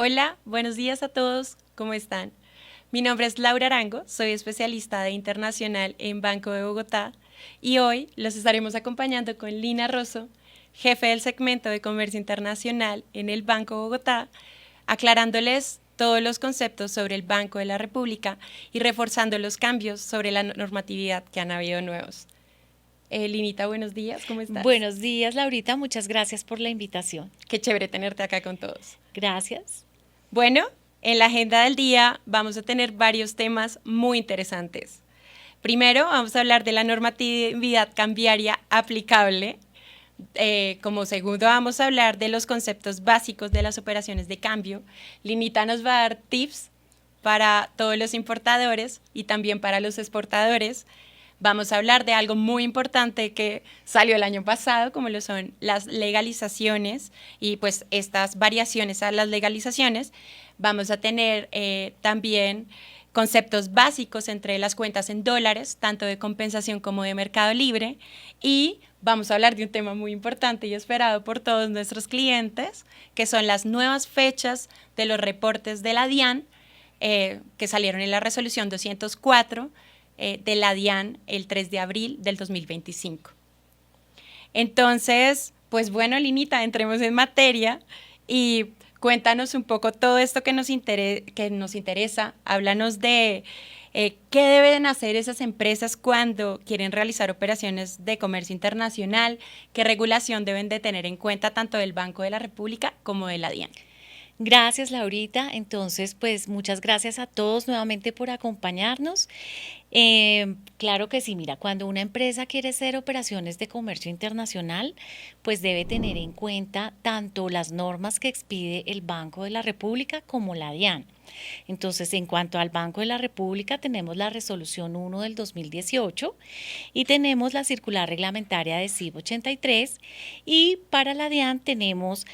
Hola, buenos días a todos, ¿cómo están? Mi nombre es Laura Arango, soy especialista de internacional en Banco de Bogotá y hoy los estaremos acompañando con Lina Rosso, jefe del segmento de comercio internacional en el Banco de Bogotá, aclarándoles todos los conceptos sobre el Banco de la República y reforzando los cambios sobre la normatividad que han habido nuevos. Linita, buenos días, ¿cómo estás? Buenos días, Laurita. Muchas gracias por la invitación. Qué chévere tenerte acá con todos. Gracias. Bueno, en la agenda del día vamos a tener varios temas muy interesantes. Primero, vamos a hablar de la normatividad cambiaria aplicable. Como segundo, vamos a hablar de los conceptos básicos de las operaciones de cambio. Linita nos va a dar tips para todos los importadores y también para los exportadores. Vamos a hablar de algo muy importante que salió el año pasado, como lo son las legalizaciones y pues estas variaciones a las legalizaciones. Vamos a tener también conceptos básicos entre las cuentas en dólares, tanto de compensación como de mercado libre. Y vamos a hablar de un tema muy importante y esperado por todos nuestros clientes, que son las nuevas fechas de los reportes de la DIAN, que salieron en la resolución 204 de la DIAN el 3 de abril del 2025. Entonces, pues bueno, Linita, entremos en materia y cuéntanos un poco todo esto que nos interesa. Háblanos de qué deben hacer esas empresas cuando quieren realizar operaciones de comercio internacional, qué regulación deben de tener en cuenta tanto del Banco de la República como de la DIAN. Gracias, Laurita. Entonces, pues muchas gracias a todos nuevamente por acompañarnos. Claro que sí, mira, cuando una empresa quiere hacer operaciones de comercio internacional, pues debe tener en cuenta tanto las normas que expide el Banco de la República como la DIAN. Entonces, en cuanto al Banco de la República, tenemos la resolución 1 del 2018 y tenemos la circular reglamentaria de CIB 83 y para la DIAN tenemos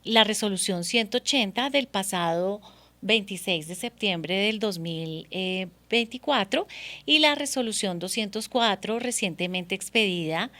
la resolución 180 del pasado 26 de septiembre del 2024 y la resolución 204 recientemente expedida,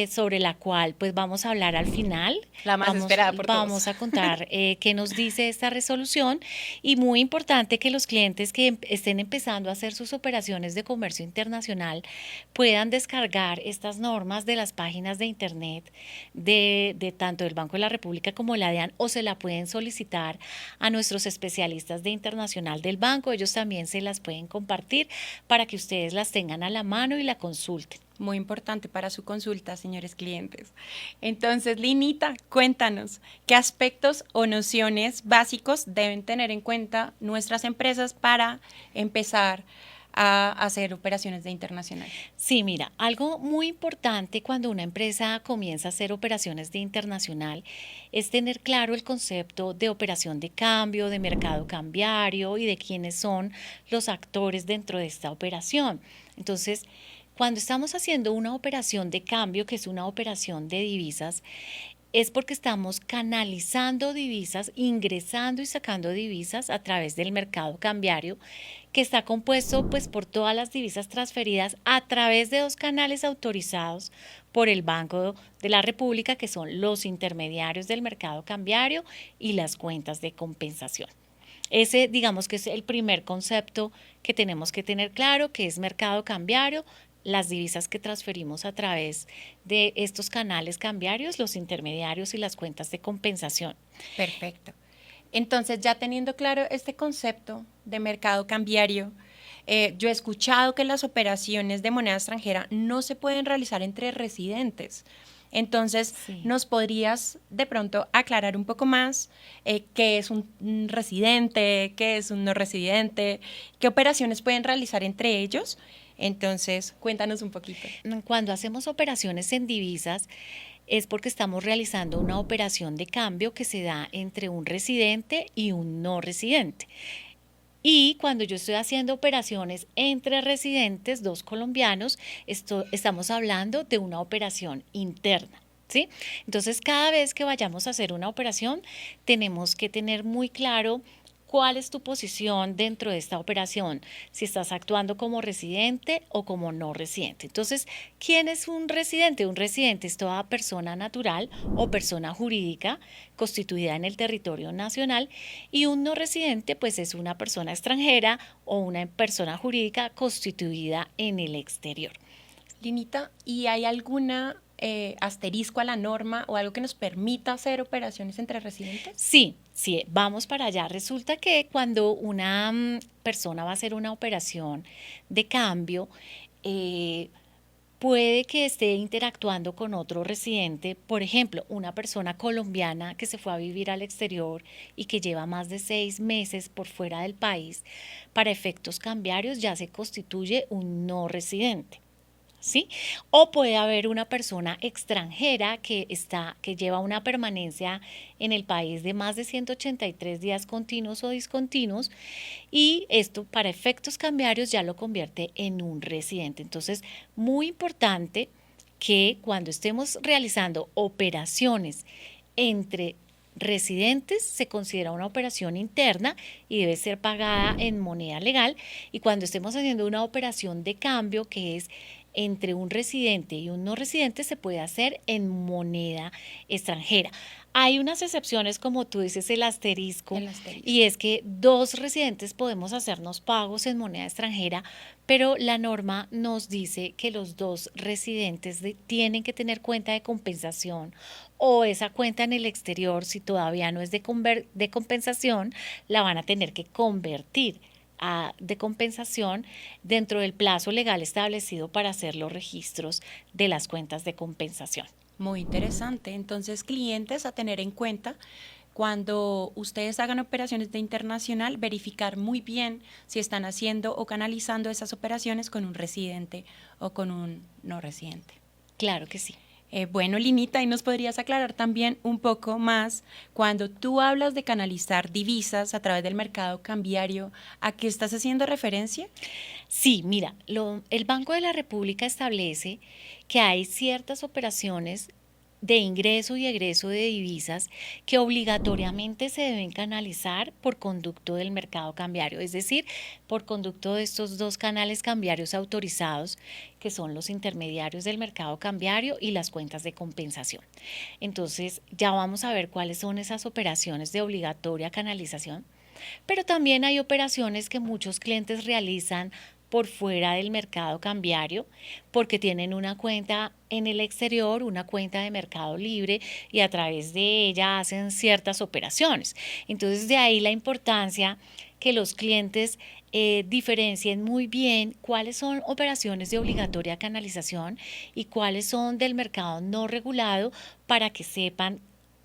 sobre la cual pues vamos a hablar al final. La más esperada por todos. Vamos a contar qué nos dice esta resolución y muy importante que los clientes que estén empezando a hacer sus operaciones de comercio internacional puedan descargar estas normas de las páginas de internet de tanto del Banco de la República como la DIAN o se la pueden solicitar a nuestros especialistas de internacional del banco. Ellos también se las pueden compartir para que ustedes las tengan a la mano y la consulten. Muy importante para su consulta, señores clientes. Entonces, Linita, cuéntanos, ¿qué aspectos o nociones básicos deben tener en cuenta nuestras empresas para empezar a hacer operaciones de internacional? Sí, mira, algo muy importante cuando una empresa comienza a hacer operaciones de internacional es tener claro el concepto de operación de cambio, de mercado cambiario y de quiénes son los actores dentro de esta operación. Entonces, cuando estamos haciendo una operación de cambio, que es una operación de divisas, es porque estamos canalizando divisas, ingresando y sacando divisas a través del mercado cambiario, que está compuesto pues por todas las divisas transferidas a través de dos canales autorizados por el Banco de la República, que son los intermediarios del mercado cambiario y las cuentas de compensación. Ese, digamos que es el primer concepto que tenemos que tener claro, que es mercado cambiario, las divisas que transferimos a través de estos canales cambiarios, los intermediarios y las cuentas de compensación. Perfecto. Entonces, ya teniendo claro este concepto de mercado cambiario, yo he escuchado que las operaciones de moneda extranjera no se pueden realizar entre residentes. Entonces, Sí. ¿nos podrías de pronto aclarar un poco más qué es un residente, qué es un no residente, qué operaciones pueden realizar entre ellos? Entonces, cuéntanos un poquito. Cuando hacemos operaciones en divisas es porque estamos realizando una operación de cambio que se da entre un residente y un no residente. Y cuando yo estoy haciendo operaciones entre residentes, dos colombianos, estamos hablando de una operación interna. ¿Sí? Entonces, cada vez que vayamos a hacer una operación, tenemos que tener muy claro cuál es tu posición dentro de esta operación, si estás actuando como residente o como no residente. Entonces, ¿quién es un residente? Un residente es toda persona natural o persona jurídica constituida en el territorio nacional, y un no residente pues es una persona extranjera o una persona jurídica constituida en el exterior. Linita, ¿y hay alguna asterisco a la norma o algo que nos permita hacer operaciones entre residentes? Sí, sí, vamos para allá. Resulta que cuando una persona va a hacer una operación de cambio, eh, puede que esté interactuando con otro residente, por ejemplo, una persona colombiana que se fue a vivir al exterior y que lleva más de 6 meses por fuera del país, para efectos cambiarios ya se constituye un no residente. ¿Sí? O puede haber una persona extranjera que lleva una permanencia en el país de más de 183 días continuos o discontinuos, y esto para efectos cambiarios ya lo convierte en un residente. Entonces, muy importante que cuando estemos realizando operaciones entre residentes se considera una operación interna y debe ser pagada en moneda legal, y cuando estemos haciendo una operación de cambio que es entre un residente y un no residente se puede hacer en moneda extranjera. Hay unas excepciones, como tú dices, El y asterisco. es que dos residentes podemos hacernos pagos en moneda extranjera, pero la norma nos dice que los dos residentes tienen que tener cuenta de compensación, o esa cuenta en el exterior, si todavía no es de compensación, la van a tener que convertir de compensación dentro del plazo legal establecido para hacer los registros de las cuentas de compensación. Muy interesante. Entonces, clientes a tener en cuenta cuando ustedes hagan operaciones de internacional, verificar muy bien si están haciendo o canalizando esas operaciones con un residente o con un no residente. Claro que sí. Bueno, Linita, ¿y nos podrías aclarar también un poco más cuando tú hablas de canalizar divisas a través del mercado cambiario, a qué estás haciendo referencia? Sí, mira, el Banco de la República establece que hay ciertas operaciones de ingreso y egreso de divisas que obligatoriamente se deben canalizar por conducto del mercado cambiario, es decir, por conducto de estos dos canales cambiarios autorizados, que son los intermediarios del mercado cambiario y las cuentas de compensación. Entonces, ya vamos a ver cuáles son esas operaciones de obligatoria canalización, pero también hay operaciones que muchos clientes realizan por fuera del mercado cambiario, porque tienen una cuenta en el exterior, una cuenta de mercado libre, y a través de ella hacen ciertas operaciones. Entonces, de ahí la importancia que los clientes diferencien muy bien cuáles son operaciones de obligatoria canalización y cuáles son del mercado no regulado, para que sepan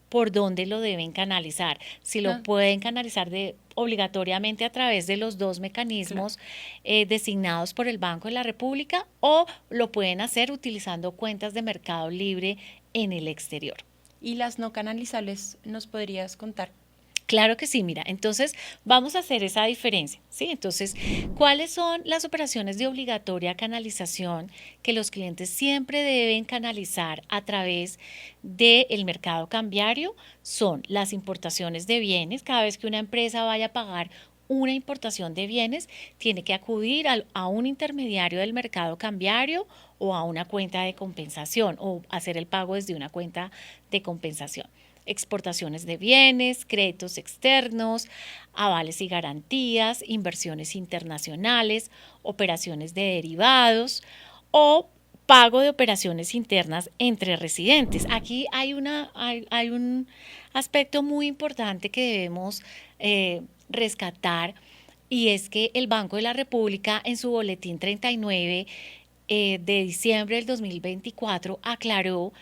por dónde lo deben canalizar. Si lo No, pueden canalizar obligatoriamente a través de los dos claro. mecanismos designados por el Banco de la República, o lo pueden hacer utilizando cuentas de mercado libre en el exterior. ¿Y las no canalizables nos podrías contar? Claro que sí, mira, entonces vamos a hacer esa diferencia, ¿sí? Entonces, ¿cuáles son las operaciones de obligatoria canalización que los clientes siempre deben canalizar a través del mercado cambiario? Son las importaciones de bienes. Cada vez que una empresa vaya a pagar una importación de bienes, tiene que acudir a un intermediario del mercado cambiario o a una cuenta de compensación, o hacer el pago desde una cuenta de compensación. Exportaciones de bienes, créditos externos, avales y garantías, inversiones internacionales, operaciones de derivados o pago de operaciones internas entre residentes. Aquí hay un aspecto muy importante que debemos rescatar, y es que el Banco de la República, en su boletín 39 de diciembre del 2024, aclaró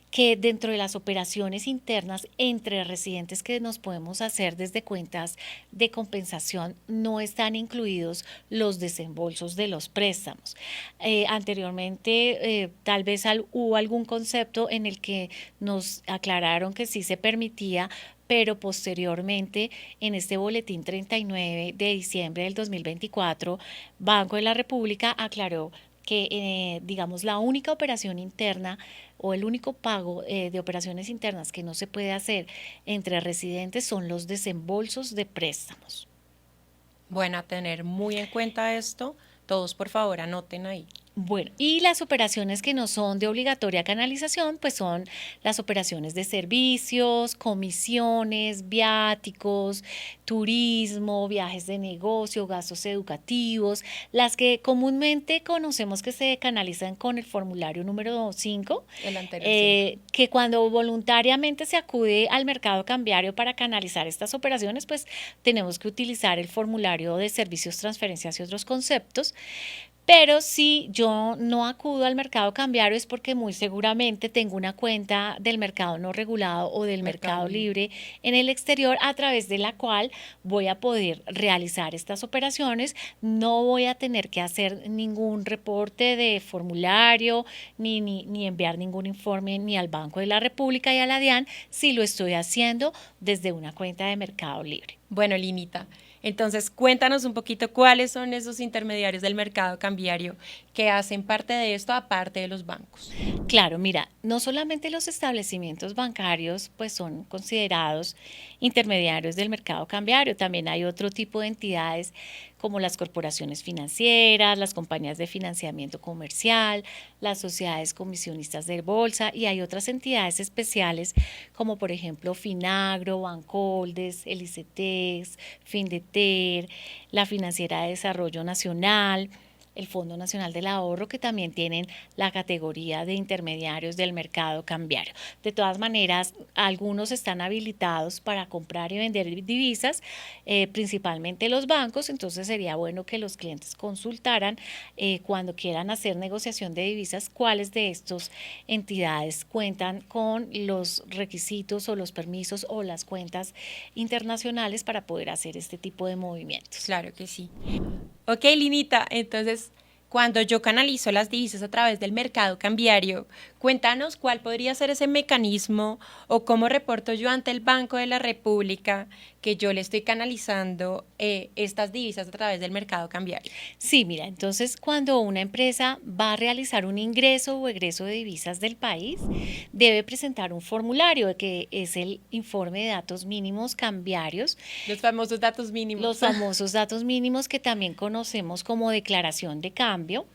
que dentro de las operaciones internas entre residentes que nos podemos hacer desde cuentas de compensación, no están incluidos los desembolsos de los préstamos. Anteriormente, tal vez hubo algún concepto en el que nos aclararon que sí se permitía, pero posteriormente, en este boletín 39 de diciembre del 2024, Banco de la República aclaró que, digamos, la única operación interna o el único pago de operaciones internas que no se puede hacer entre residentes son los desembolsos de préstamos. Bueno, a tener muy en cuenta esto, todos por favor anoten ahí. Bueno, y las operaciones que no son de obligatoria canalización, pues son las operaciones de servicios, comisiones, viáticos, turismo, viajes de negocio, gastos educativos, las que comúnmente conocemos que se canalizan con el formulario número 5, El anterior 5. que cuando voluntariamente se acude al mercado cambiario para canalizar estas operaciones, pues tenemos que utilizar el formulario de servicios, transferencias y otros conceptos. Pero si yo no acudo al mercado cambiario es porque muy seguramente tengo una cuenta del mercado no regulado o del Mercado mercado Libre. libre en el exterior a través de la cual voy a poder realizar estas operaciones. No voy a tener que hacer ningún reporte de formulario ni enviar ningún informe ni al Banco de la República y a la DIAN si lo estoy haciendo desde una cuenta de mercado libre. Bueno, Linita, entonces cuéntanos un poquito cuáles son esos intermediarios del mercado cambiario que hacen parte de esto aparte de los bancos. Claro, mira, no solamente los establecimientos bancarios pues son considerados intermediarios del mercado cambiario, también hay otro tipo de entidades como las corporaciones financieras, las compañías de financiamiento comercial, las sociedades comisionistas de bolsa y hay otras entidades especiales como por ejemplo Finagro, Bancoldes, el ICETEX, Findeter, la Financiera de Desarrollo Nacional, el Fondo Nacional del Ahorro, que también tienen la categoría de intermediarios del mercado cambiario. De todas maneras, algunos están habilitados para comprar y vender divisas, principalmente los bancos, entonces sería bueno que los clientes consultaran cuando quieran hacer negociación de divisas cuáles de estas entidades cuentan con los requisitos o los permisos o las cuentas internacionales para poder hacer este tipo de movimientos. Claro que sí. Ok, Linita, entonces, cuando yo canalizo las divisas a través del mercado cambiario, cuéntanos cuál podría ser ese mecanismo o cómo reporto yo ante el Banco de la República que yo le estoy canalizando estas divisas a través del mercado cambiario. Sí, mira, entonces cuando una empresa va a realizar un ingreso o egreso de divisas del país, debe presentar un formulario que es el informe de datos mínimos cambiarios, Los famosos datos mínimos. los famosos datos mínimos que también conocemos como declaración de cambio.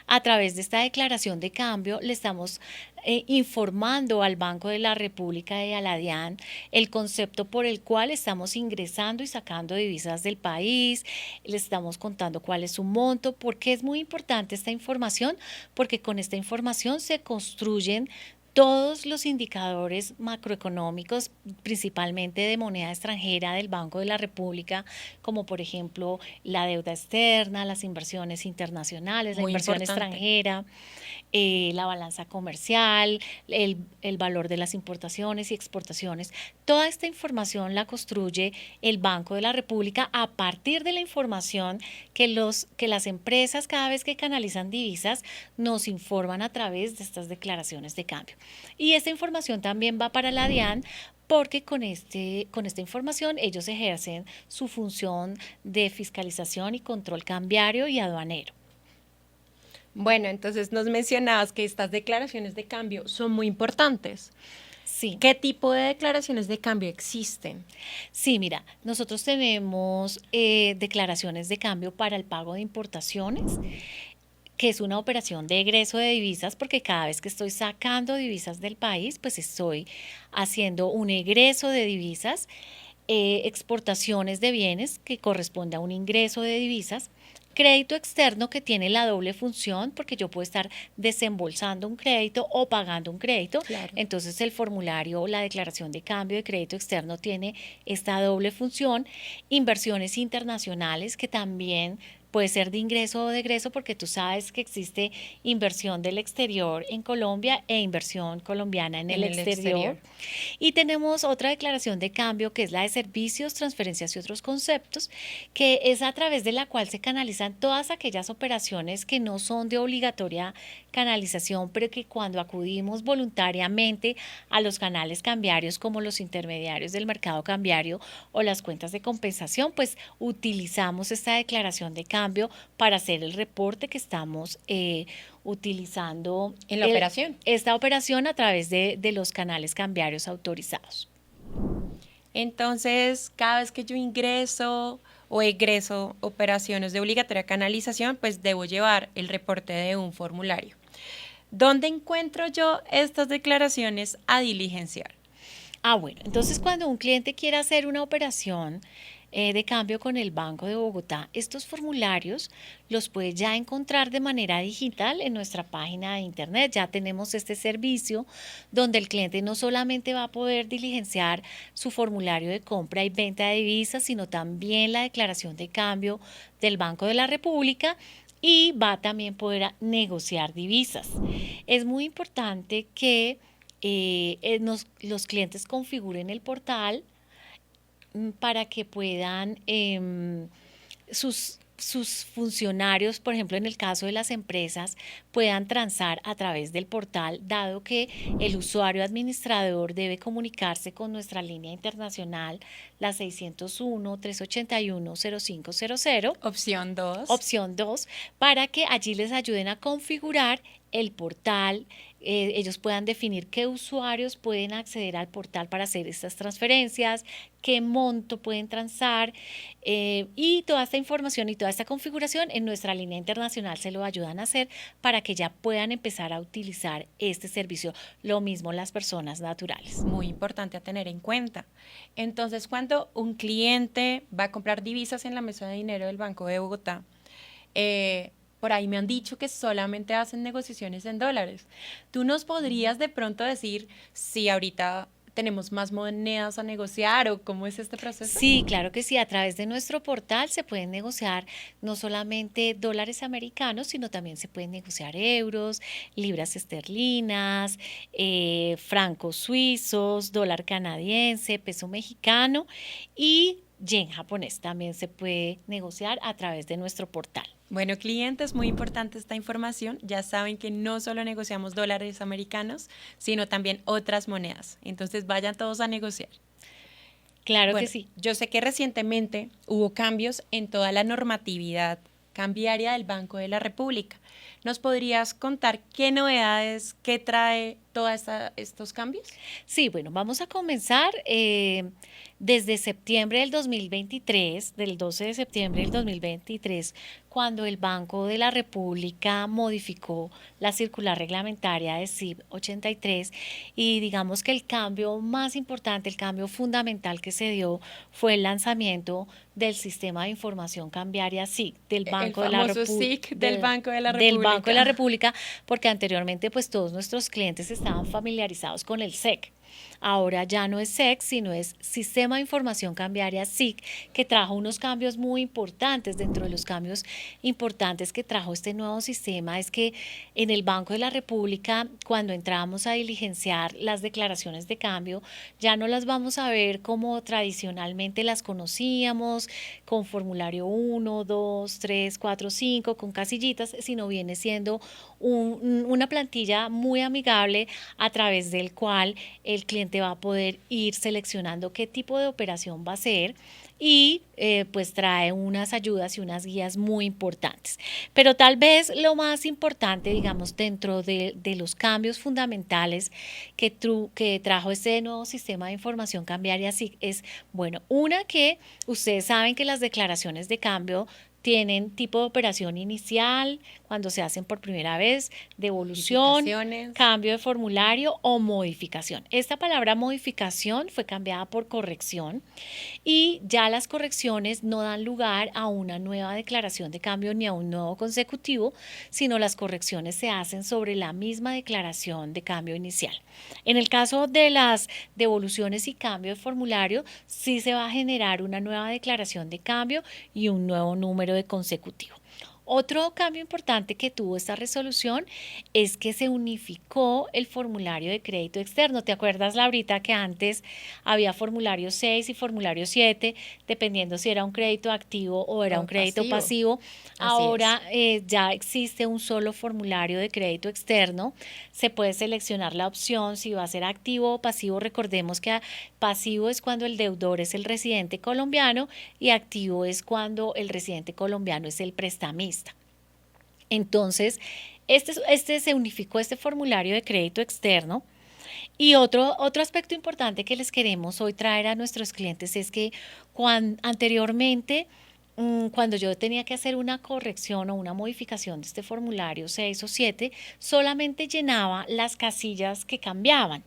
A través de esta declaración de cambio le estamos informando al Banco de la República y a la DIAN el concepto por el cual estamos ingresando y sacando divisas del país, le estamos contando cuál es su monto, porque es muy importante esta información, porque con esta información se construyen todos los indicadores macroeconómicos, principalmente de moneda extranjera del Banco de la República, como por ejemplo la deuda externa, las inversiones internacionales, la Muy inversión importante. extranjera, la balanza comercial, el valor de las importaciones y exportaciones. Toda esta información la construye el Banco de la República a partir de la información que las empresas cada vez que canalizan divisas nos informan a través de estas declaraciones de cambio. Y esta información también va para la DIAN porque con esta información ellos ejercen su función de fiscalización y control cambiario y aduanero. Bueno, entonces nos mencionabas que estas declaraciones de cambio son muy importantes. Sí. ¿Qué tipo de declaraciones de cambio existen? Sí, mira, nosotros tenemos declaraciones de cambio para el pago de importaciones, que es una operación de egreso de divisas, porque cada vez que estoy sacando divisas del país, pues estoy haciendo un egreso de divisas, exportaciones de bienes, que corresponde a un ingreso de divisas, crédito externo que tiene la doble función porque yo puedo estar desembolsando un crédito o pagando un crédito. Claro. Entonces el formulario o la declaración de cambio de crédito externo tiene esta doble función. Inversiones internacionales que también puede ser de ingreso o de egreso porque tú sabes que existe inversión del exterior en Colombia e inversión colombiana en el exterior. Y tenemos otra declaración de cambio que es la de servicios, transferencias y otros conceptos, que es a través de la cual se canalizan todas aquellas operaciones que no son de obligatoria canalización, pero que cuando acudimos voluntariamente a los canales cambiarios como los intermediarios del mercado cambiario o las cuentas de compensación, pues utilizamos esta declaración de cambio para hacer el reporte que estamos utilizando en la operación. Esta operación a través de los canales cambiarios autorizados. Entonces, cada vez que yo ingreso o egreso operaciones de obligatoria canalización, pues debo llevar el reporte de un formulario. ¿Dónde encuentro yo estas declaraciones a diligenciar? Bueno, entonces cuando un cliente quiere hacer una operación de cambio con el Banco de Bogotá, estos formularios los puede ya encontrar de manera digital en nuestra página de internet. Ya tenemos este servicio donde el cliente no solamente va a poder diligenciar su formulario de compra y venta de divisas, sino también la declaración de cambio del Banco de la República y va a también poder negociar divisas. Es muy importante que los clientes configuren el portal para que puedan sus funcionarios, por ejemplo, en el caso de las empresas, puedan transar a través del portal, dado que el usuario administrador debe comunicarse con nuestra línea internacional, la 601-381-0500. Opción 2. Opción 2, para que allí les ayuden a configurar el portal. Ellos puedan definir qué usuarios pueden acceder al portal para hacer estas transferencias, qué monto pueden transar y toda esta información y toda esta configuración en nuestra línea internacional se lo ayudan a hacer para que ya puedan empezar a utilizar este servicio. Lo mismo las personas naturales. Muy importante a tener en cuenta. Entonces, cuando un cliente va a comprar divisas en la mesa de dinero del Banco de Bogotá, por ahí me han dicho que solamente hacen negociaciones en dólares. ¿Tú nos podrías de pronto decir si ahorita tenemos más monedas a negociar o cómo es este proceso? Sí, claro que sí. A través de nuestro portal se pueden negociar no solamente dólares americanos, sino también se pueden negociar euros, libras esterlinas, francos suizos, dólar canadiense, peso mexicano y yen japonés. También se puede negociar a través de nuestro portal. Bueno, clientes, muy importante esta información. Ya saben que no solo negociamos dólares americanos, sino también otras monedas. Entonces vayan todos a negociar. Claro que Bueno, sí. yo sé que recientemente hubo cambios en toda la normatividad cambiaria del Banco de la República. ¿Nos podrías contar qué novedades, qué trae todos estos cambios? Sí, bueno, vamos a comenzar desde septiembre del 2023, del 12 de septiembre del 2023, cuando el Banco de la República modificó la circular reglamentaria de SIB 83 y digamos que el cambio más importante, el cambio fundamental que se dio fue el lanzamiento del sistema de información cambiaria SIC del El Banco de la famoso República. SIC del Banco de la Del Banco de la República. República, porque anteriormente pues todos nuestros clientes estaban familiarizados con el SEC. Ahora ya no es SEC, sino es Sistema de Información Cambiaria SIC, que trajo unos cambios muy importantes. Dentro de los cambios importantes que trajo este nuevo sistema es que en el Banco de la República, cuando entramos a diligenciar las declaraciones de cambio, ya no las vamos a ver como tradicionalmente las conocíamos, con formulario 1, 2, 3, 4, 5, con casillitas, sino viene siendo una plantilla muy amigable a través del cual el cliente va a poder ir seleccionando qué tipo de operación va a hacer y pues trae unas ayudas y unas guías muy importantes. Pero tal vez lo más importante, digamos, dentro de los cambios fundamentales que trajo este nuevo sistema de información cambiaria es, bueno, una que ustedes saben que las declaraciones de cambio tienen tipo de operación inicial, cuando se hacen por primera vez, devolución, cambio de formulario o modificación. Esta palabra modificación fue cambiada por corrección y ya las correcciones no dan lugar a una nueva declaración de cambio ni a un nuevo consecutivo, sino las correcciones se hacen sobre la misma declaración de cambio inicial. En el caso de las devoluciones y cambio de formulario, sí se va a generar una nueva declaración de cambio y un nuevo número de consecutivo. Otro cambio importante que tuvo esta resolución es que se unificó el formulario de crédito externo. ¿Te acuerdas, Laurita, que antes había formulario 6 y formulario 7, dependiendo si era un crédito activo o era un crédito pasivo? Ahora ya existe un solo formulario de crédito externo. Se puede seleccionar la opción si va a ser activo o pasivo. Recordemos que pasivo es cuando el deudor es el residente colombiano y activo es cuando el residente colombiano es el prestamista. Entonces, se unificó este formulario de crédito externo. Y otro aspecto importante que les queremos hoy traer a nuestros clientes es que anteriormente Cuando yo tenía que hacer una corrección o una modificación de este formulario 6 o 7, solamente llenaba las casillas que cambiaban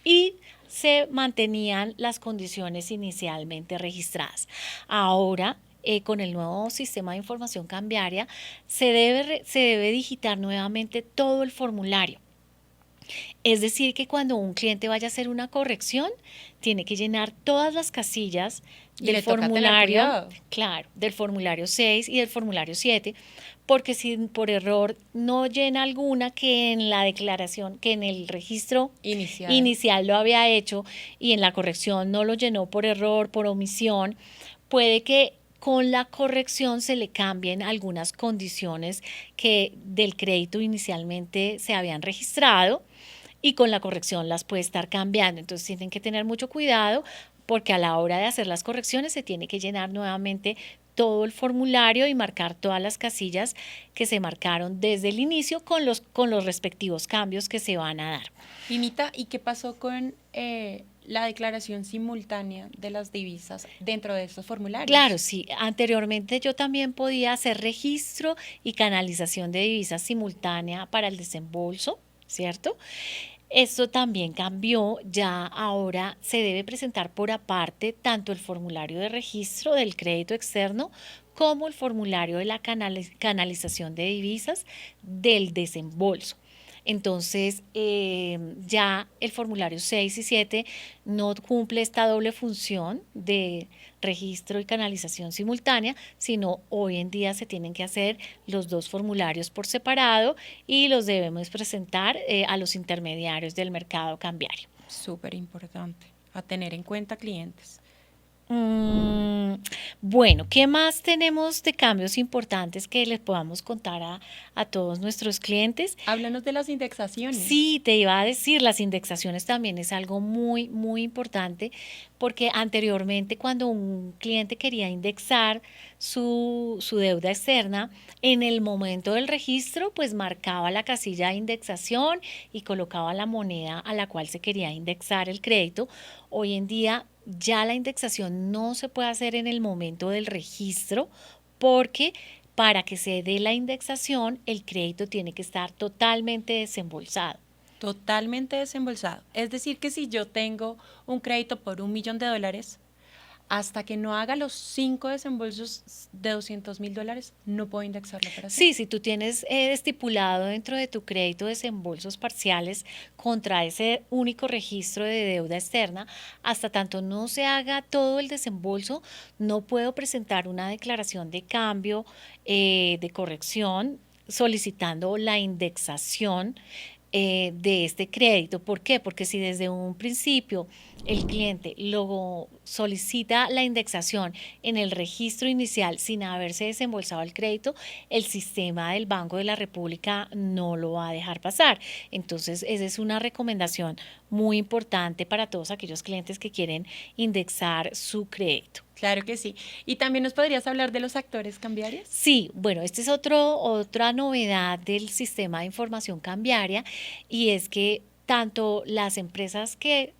y se mantenían las condiciones inicialmente registradas. Ahora, con el nuevo sistema de información cambiaria, se debe digitar nuevamente todo el formulario. Es decir, que cuando un cliente vaya a hacer una corrección, tiene que llenar todas las casillas Y del le toca tener formulario, cuidado. claro, del formulario 6 y del formulario 7, porque si por error no llena alguna que en la declaración, que en el registro Inicial. inicial lo había hecho y en la corrección no lo llenó por error, por omisión, puede que con la corrección se le cambien algunas condiciones que del crédito inicialmente se habían registrado y con la corrección las puede estar cambiando. Entonces tienen que tener mucho cuidado porque a la hora de hacer las correcciones se tiene que llenar nuevamente todo el formulario y marcar todas las casillas que se marcaron desde el inicio con los respectivos cambios que se van a dar. Limita, ¿y qué pasó con la declaración simultánea de las divisas dentro de estos formularios? Claro, sí. Anteriormente yo también podía hacer registro y canalización de divisas simultánea para el desembolso, ¿cierto? Esto también cambió, ya ahora se debe presentar por aparte tanto el formulario de registro del crédito externo como el formulario de la canalización de divisas del desembolso. Entonces, ya el formulario 6 y 7 no cumple esta doble función de registro y canalización simultánea, sino hoy en día se tienen que hacer los dos formularios por separado y los debemos presentar a los intermediarios del mercado cambiario. Súper importante, a tener en cuenta clientes. Mm, bueno, ¿qué más tenemos de cambios importantes que les podamos contar a todos nuestros clientes? Háblanos de las indexaciones. Sí, te iba a decir, las indexaciones también es algo muy, muy importante porque anteriormente cuando un cliente quería indexar su deuda externa, en el momento del registro, pues marcaba la casilla de indexación y colocaba la moneda a la cual se quería indexar el crédito. Hoy en día ya la indexación no se puede hacer en el momento del registro porque para que se dé la indexación, el crédito tiene que estar totalmente desembolsado. Totalmente desembolsado. Es decir, que si yo tengo un crédito por $1.000.000, hasta que no haga los 5 desembolsos de $200.000, no puedo indexar la operación. Sí, si tú tienes estipulado dentro de tu crédito desembolsos parciales contra ese único registro de deuda externa, hasta tanto no se haga todo el desembolso, no puedo presentar una declaración de cambio, de corrección, solicitando la indexación de este crédito. ¿Por qué? Porque si desde un principio el cliente lo solicita la indexación en el registro inicial sin haberse desembolsado el crédito, el sistema del Banco de la República no lo va a dejar pasar. Entonces, esa es una recomendación muy importante para todos aquellos clientes que quieren indexar su crédito. Claro que sí. ¿Y también nos podrías hablar de los actores cambiarios? Sí, bueno, esta es otra novedad del sistema de información cambiaria y es que tanto las empresas que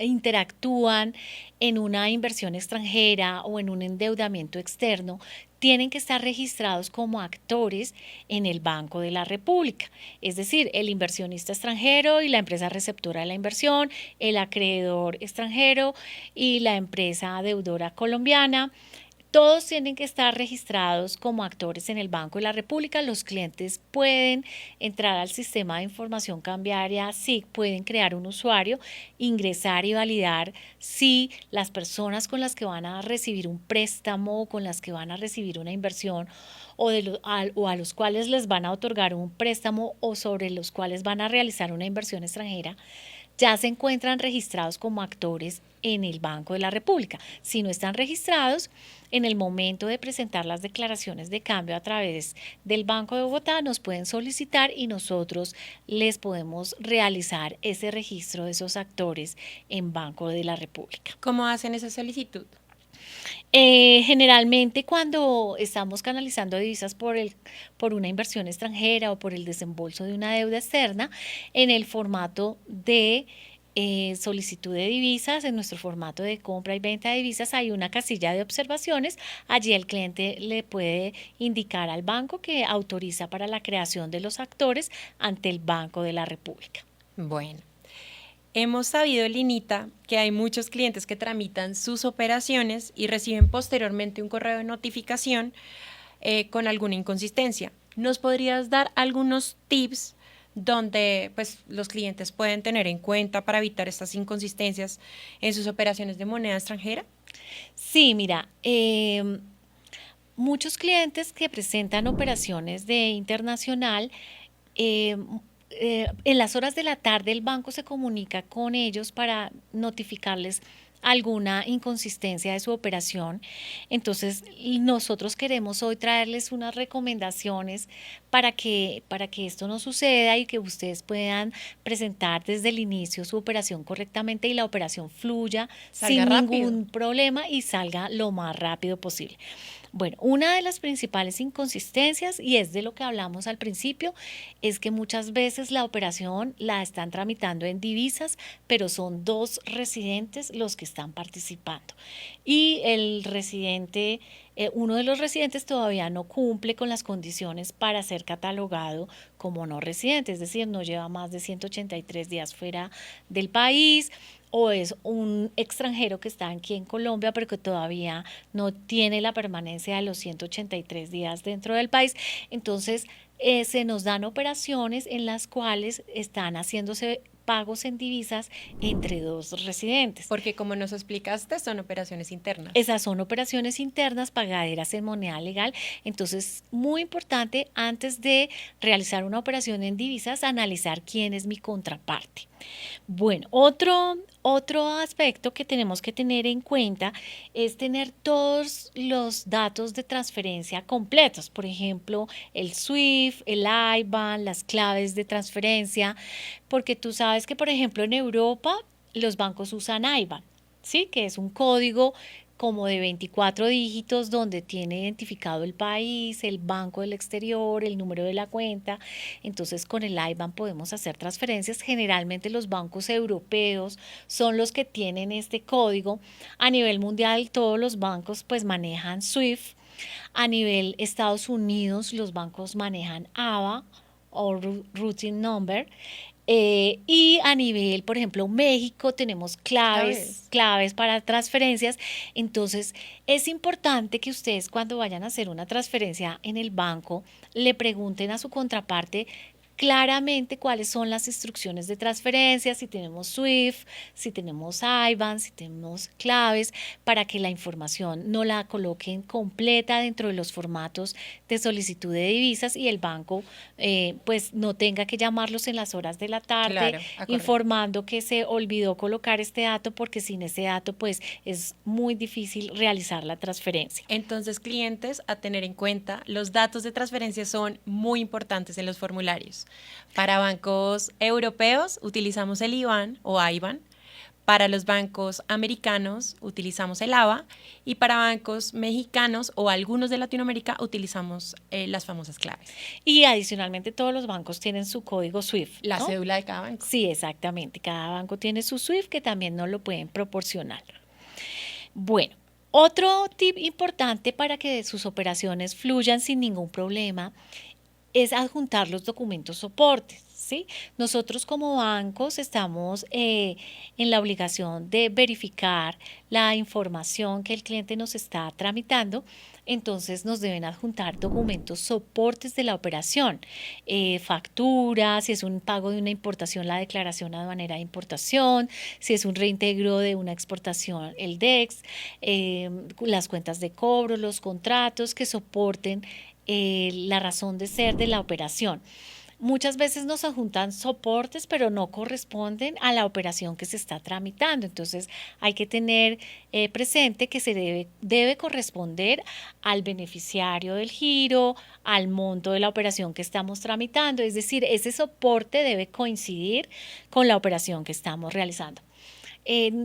interactúan en una inversión extranjera o en un endeudamiento externo tienen que estar registrados como actores en el Banco de la República. Es decir, el inversionista extranjero y la empresa receptora de la inversión, el acreedor extranjero y la empresa deudora colombiana. Todos tienen que estar registrados como actores en el Banco de la República. Los clientes pueden entrar al sistema de información cambiaria, sí, pueden crear un usuario, ingresar y validar si las personas con las que van a recibir un préstamo o con las que van a recibir una inversión o a los cuales les van a otorgar un préstamo o sobre los cuales van a realizar una inversión extranjera, ya se encuentran registrados como actores en el Banco de la República. Si no están registrados, en el momento de presentar las declaraciones de cambio a través del Banco de Bogotá, nos pueden solicitar y nosotros les podemos realizar ese registro de esos actores en Banco de la República. ¿Cómo hacen esa solicitud? Generalmente cuando estamos canalizando divisas por una inversión extranjera o por el desembolso de una deuda externa, en el formato de solicitud de divisas, en nuestro formato de compra y venta de divisas hay una casilla de observaciones. Allí el cliente le puede indicar al banco que autoriza para la creación de los actores ante el Banco de la República. Bueno, hemos sabido, Linita, que hay muchos clientes que tramitan sus operaciones y reciben posteriormente un correo de notificación con alguna inconsistencia. ¿Nos podrías dar algunos tips donde pues, los clientes pueden tener en cuenta para evitar estas inconsistencias en sus operaciones de moneda extranjera? Sí, mira, muchos clientes que presentan operaciones de internacional, eh, en las horas de la tarde el banco se comunica con ellos para notificarles alguna inconsistencia de su operación. Entonces, nosotros queremos hoy traerles unas recomendaciones para que esto no suceda y que ustedes puedan presentar desde el inicio su operación correctamente y la operación fluya Salga sin rápido. ningún problema y salga lo más rápido posible. Bueno, una de las principales inconsistencias, y es de lo que hablamos al principio, es que muchas veces la operación la están tramitando en divisas, pero son dos residentes los que están participando. Y uno de los residentes todavía no cumple con las condiciones para ser catalogado como no residente, es decir, no lleva más de 183 días fuera del país, o es un extranjero que está aquí en Colombia, pero que todavía no tiene la permanencia de los 183 días dentro del país. Entonces, se nos dan operaciones en las cuales están haciéndose pagos en divisas entre dos residentes. Porque como nos explicaste, son operaciones internas. Esas son operaciones internas pagaderas en moneda legal. Entonces, muy importante antes de realizar una operación en divisas, analizar quién es mi contraparte. Bueno, otro aspecto que tenemos que tener en cuenta es tener todos los datos de transferencia completos. Por ejemplo, el SWIFT, el IBAN, las claves de transferencia, porque tú sabes que, por ejemplo, en Europa los bancos usan IBAN. ¿Sí? Que es un código como de 24 dígitos donde tiene identificado el país, el banco del exterior, el número de la cuenta. Entonces con el IBAN podemos hacer transferencias. Generalmente los bancos europeos son los que tienen este código. A nivel mundial todos los bancos pues manejan SWIFT. A nivel Estados Unidos los bancos manejan ABA o Routing Number. Y a nivel, por ejemplo, México tenemos claves para transferencias. Entonces, es importante que ustedes cuando vayan a hacer una transferencia en el banco, le pregunten a su contraparte claramente cuáles son las instrucciones de transferencia, si tenemos SWIFT, si tenemos IBAN, si tenemos claves, para que la información no la coloquen completa dentro de los formatos de solicitud de divisas y el banco pues no tenga que llamarlos en las horas de la tarde Claro, informando que se olvidó colocar este dato, porque sin ese dato pues es muy difícil realizar la transferencia. Entonces, clientes, a tener en cuenta, los datos de transferencia son muy importantes en los formularios. Para bancos europeos utilizamos el IBAN o IBAN, para los bancos americanos utilizamos el ABA y para bancos mexicanos o algunos de Latinoamérica utilizamos las famosas claves. Y adicionalmente todos los bancos tienen su código SWIFT, La ¿no? cédula de cada banco. Sí, exactamente. Cada banco tiene su SWIFT que también nos lo pueden proporcionar. Bueno, otro tip importante para que sus operaciones fluyan sin ningún problema es adjuntar los documentos soportes. ¿Sí? Nosotros como bancos estamos en la obligación de verificar la información que el cliente nos está tramitando. Entonces nos deben adjuntar documentos soportes de la operación, facturas, si es un pago de una importación, la declaración aduanera de importación, si es un reintegro de una exportación, el DEX, las cuentas de cobro, los contratos que soporten la razón de ser de la operación. Muchas veces nos adjuntan soportes, pero no corresponden a la operación que se está tramitando. Entonces hay que tener presente que debe corresponder al beneficiario del giro, al monto de la operación que estamos tramitando. Es decir, ese soporte debe coincidir con la operación que estamos realizando.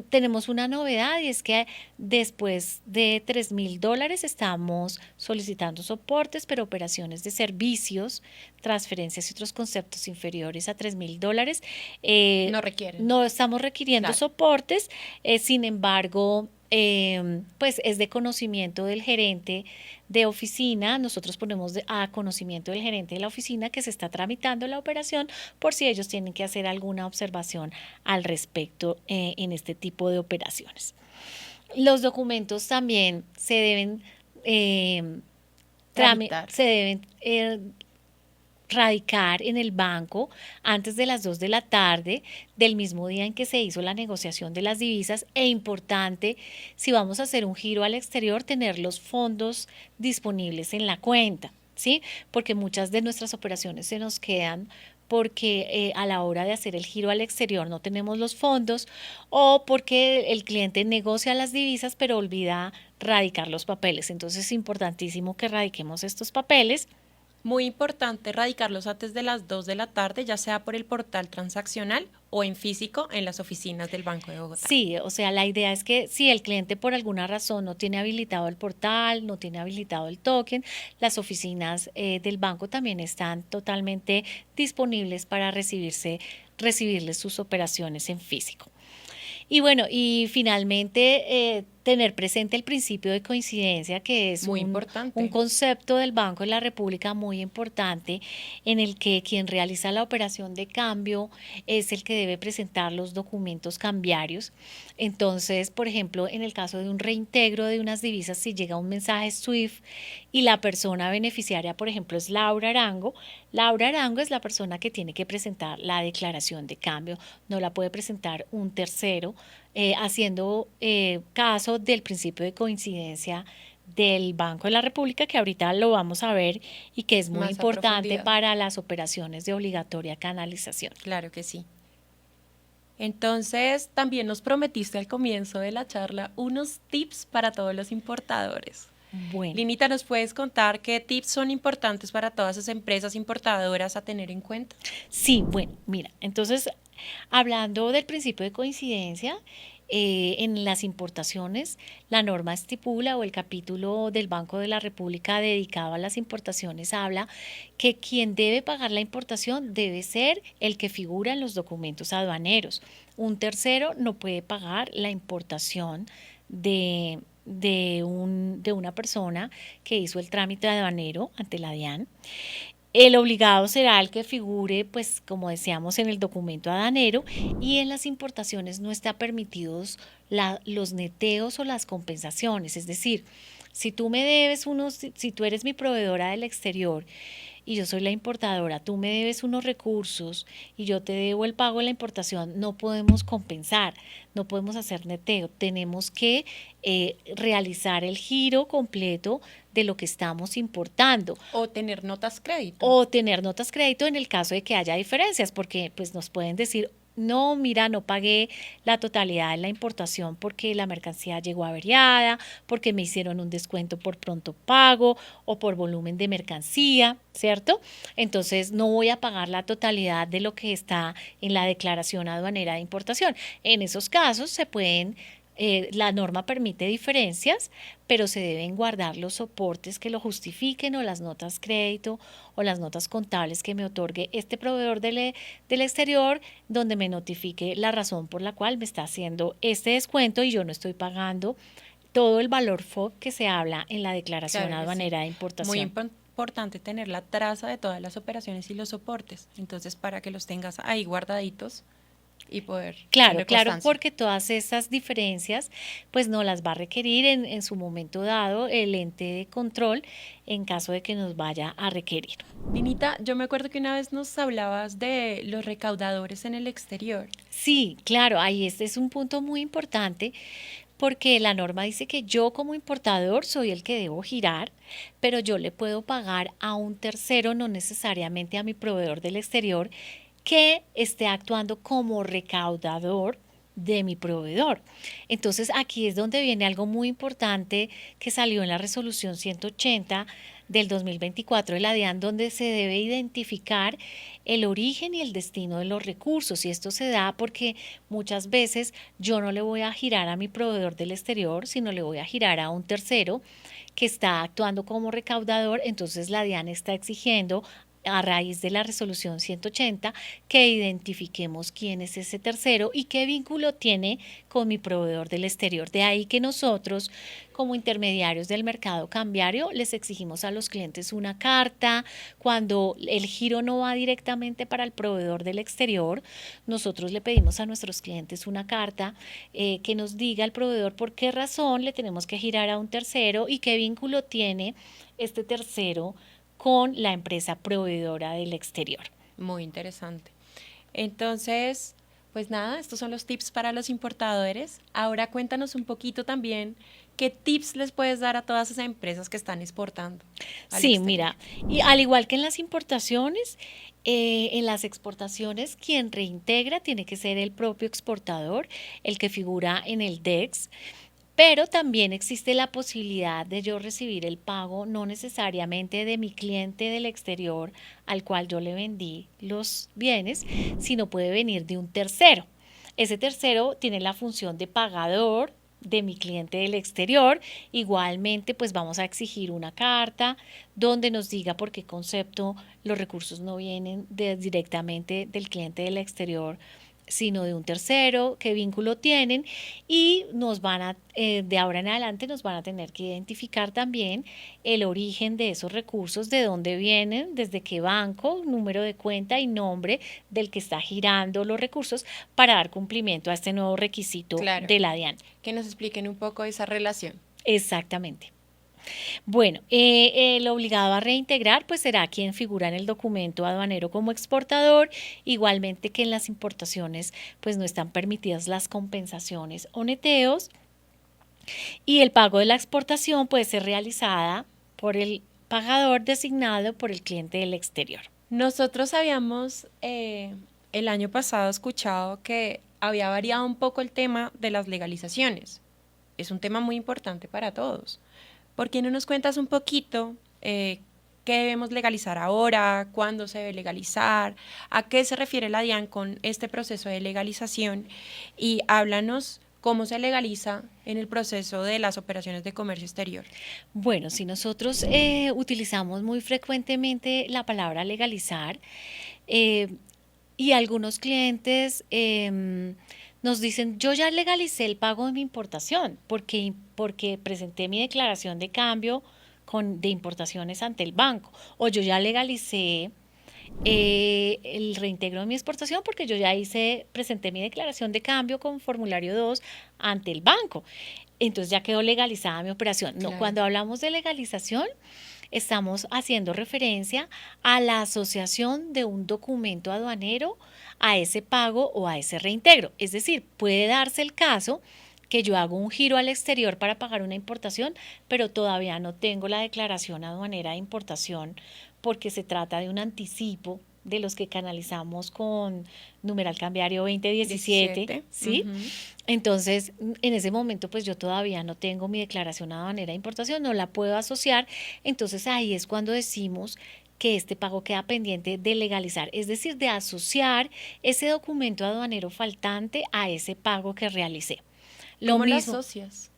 tenemos una novedad y es que después de $3,000 estamos solicitando soportes, pero operaciones de servicios, transferencias y otros conceptos inferiores a $3,000 No requieren. no estamos requiriendo Claro. soportes. Sin embargo, pues es de conocimiento del gerente de oficina. Nosotros ponemos a conocimiento del gerente de la oficina que se está tramitando la operación por si ellos tienen que hacer alguna observación al respecto en este tipo de operaciones. Los documentos también se deben, Tramitar. radicar en el banco antes de las 2 de la tarde del mismo día en que se hizo la negociación de las divisas, e importante, si vamos a hacer un giro al exterior, tener los fondos disponibles en la cuenta, ¿sí? Porque muchas de nuestras operaciones se nos quedan porque a la hora de hacer el giro al exterior no tenemos los fondos, o porque el cliente negocia las divisas pero olvida radicar los papeles. Entonces es importantísimo que radiquemos estos papeles. Muy importante radicarlos antes de las 2 de la tarde, ya sea por el portal transaccional o en físico en las oficinas del Banco de Bogotá. Sí, o sea, la idea es que si el cliente por alguna razón no tiene habilitado el portal, no tiene habilitado el token, las oficinas del banco también están totalmente disponibles para recibirles sus operaciones en físico. Y bueno, y finalmente tener presente el principio de coincidencia, que es Muy un importante. concepto del Banco de la República muy importante, en el que quien realiza la operación de cambio es el que debe presentar los documentos cambiarios. Entonces, por ejemplo, en el caso de un reintegro de unas divisas, si llega un mensaje SWIFT y la persona beneficiaria, por ejemplo, es Laura Arango es la persona que tiene que presentar la declaración de cambio, no la puede presentar un tercero, haciendo caso del principio de coincidencia del Banco de la República, que ahorita lo vamos a ver y que es muy Más a importante profundidad. para las operaciones de obligatoria canalización. Claro que sí. Entonces, también nos prometiste al comienzo de la charla unos tips para todos los importadores. Bueno, Linita, ¿nos puedes contar qué tips son importantes para todas esas empresas importadoras a tener en cuenta? sí, bueno, mira, entonces, hablando del principio de coincidencia, en las importaciones, la norma estipula, o el capítulo del Banco de la República dedicado a las importaciones habla que quien debe pagar la importación debe ser el que figura en los documentos aduaneros. Un tercero no puede pagar la importación de una persona que hizo el trámite aduanero ante la DIAN. El obligado será el que figure, pues como decíamos, en el documento aduanero, y en las importaciones no está permitidos los neteos o las compensaciones. Es decir, si tú me debes si tú eres mi proveedora del exterior y yo soy la importadora, tú me debes unos recursos y yo te debo el pago de la importación, no podemos compensar, no podemos hacer neteo, tenemos que realizar el giro completo de lo que estamos importando. O tener notas crédito. O tener notas crédito en el caso de que haya diferencias, porque pues nos pueden decir, no, mira, no pagué la totalidad de la importación porque la mercancía llegó averiada, porque me hicieron un descuento por pronto pago o por volumen de mercancía, ¿cierto? Entonces no voy a pagar la totalidad de lo que está en la declaración aduanera de importación. En esos casos la norma permite diferencias, pero se deben guardar los soportes que lo justifiquen, o las notas crédito o las notas contables que me otorgue este proveedor del exterior, donde me notifique la razón por la cual me está haciendo este descuento y yo no estoy pagando todo el valor FOB que se habla en la declaración Claro que aduanera sí. de importación. Muy importante tener la traza de todas las operaciones y los soportes. Entonces, para que los tengas ahí guardaditos y poder Claro, tener claro, constancia. porque todas esas diferencias pues no las va a requerir en su momento dado el ente de control, en caso de que nos vaya a requerir. Linita, yo me acuerdo que una vez nos hablabas de los recaudadores en el exterior. Sí, claro, ahí este es un punto muy importante, porque la norma dice que yo como importador soy el que debo girar, pero yo le puedo pagar a un tercero, no necesariamente a mi proveedor del exterior, que esté actuando como recaudador de mi proveedor. Entonces aquí es donde viene algo muy importante que salió en la resolución 180 del 2024 de la DIAN, donde se debe identificar el origen y el destino de los recursos. Y esto se da porque muchas veces yo no le voy a girar a mi proveedor del exterior, sino le voy a girar a un tercero que está actuando como recaudador. Entonces la DIAN está exigiendo, a raíz de la resolución 180, que identifiquemos quién es ese tercero y qué vínculo tiene con mi proveedor del exterior. De ahí que nosotros, como intermediarios del mercado cambiario, les exigimos a los clientes una carta. Cuando el giro no va directamente para el proveedor del exterior, nosotros le pedimos a nuestros clientes una carta que nos diga al proveedor por qué razón le tenemos que girar a un tercero y qué vínculo tiene este tercero con la empresa proveedora del exterior. Muy interesante. Entonces, pues nada, estos son los tips para los importadores. Ahora cuéntanos un poquito también qué tips les puedes dar a todas esas empresas que están exportando al Sí, exterior. mira, y al igual que en las importaciones, en las exportaciones, quien reintegra tiene que ser el propio exportador, el que figura en el DEX. Pero también existe la posibilidad de yo recibir el pago no necesariamente de mi cliente del exterior al cual yo le vendí los bienes, sino puede venir de un tercero. Ese tercero tiene la función de pagador de mi cliente del exterior. Igualmente, pues vamos a exigir una carta donde nos diga por qué concepto los recursos no vienen directamente del cliente del exterior, sino de un tercero, qué vínculo tienen, y nos van a, de ahora en adelante nos van a tener que identificar también el origen de esos recursos, de dónde vienen, desde qué banco, número de cuenta y nombre del que está girando los recursos para dar cumplimiento a este nuevo requisito Claro, de la DIAN. que nos expliquen un poco esa relación. Exactamente. Bueno, el obligado a reintegrar pues será quien figura en el documento aduanero como exportador, igualmente que en las importaciones pues no están permitidas las compensaciones o neteos, y el pago de la exportación puede ser realizada por el pagador designado por el cliente del exterior. Nosotros habíamos el año pasado escuchado que había variado un poco el tema de las legalizaciones. Es un tema muy importante para todos. ¿Por qué no nos cuentas un poquito qué debemos legalizar ahora, cuándo se debe legalizar, a qué se refiere la DIAN con este proceso de legalización? Y háblanos cómo se legaliza en el proceso de las operaciones de comercio exterior. Bueno, si nosotros utilizamos muy frecuentemente la palabra legalizar, eh, y algunos clientes nos dicen, yo ya legalicé el pago de mi importación porque presenté mi declaración de cambio de importaciones ante el banco, o yo ya legalicé el reintegro de mi exportación porque yo ya presenté mi declaración de cambio con formulario 2 ante el banco. Entonces ya quedó legalizada mi operación. No, Claro. cuando hablamos de legalización, estamos haciendo referencia a la asociación de un documento aduanero a ese pago o a ese reintegro. Es decir, puede darse el caso que yo hago un giro al exterior para pagar una importación, pero todavía no tengo la declaración aduanera de importación porque se trata de un anticipo de los que canalizamos con numeral cambiario 2017, ¿sí? Uh-huh. Entonces, en ese momento, pues yo todavía no tengo mi declaración aduanera de importación, no la puedo asociar. Entonces, ahí es cuando decimos que este pago queda pendiente de legalizar, es decir, de asociar ese documento aduanero faltante a ese pago que realicé. ¿Cómo lo asocias?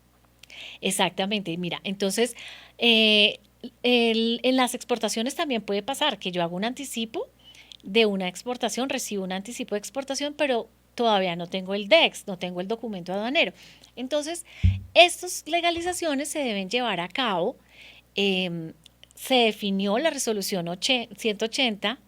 Exactamente, mira, entonces en las exportaciones también puede pasar que yo hago un anticipo de una exportación, recibo un anticipo de exportación, pero todavía no tengo el DEX, no tengo el documento aduanero. Entonces, estas legalizaciones se deben llevar a cabo. Se definió la resolución 180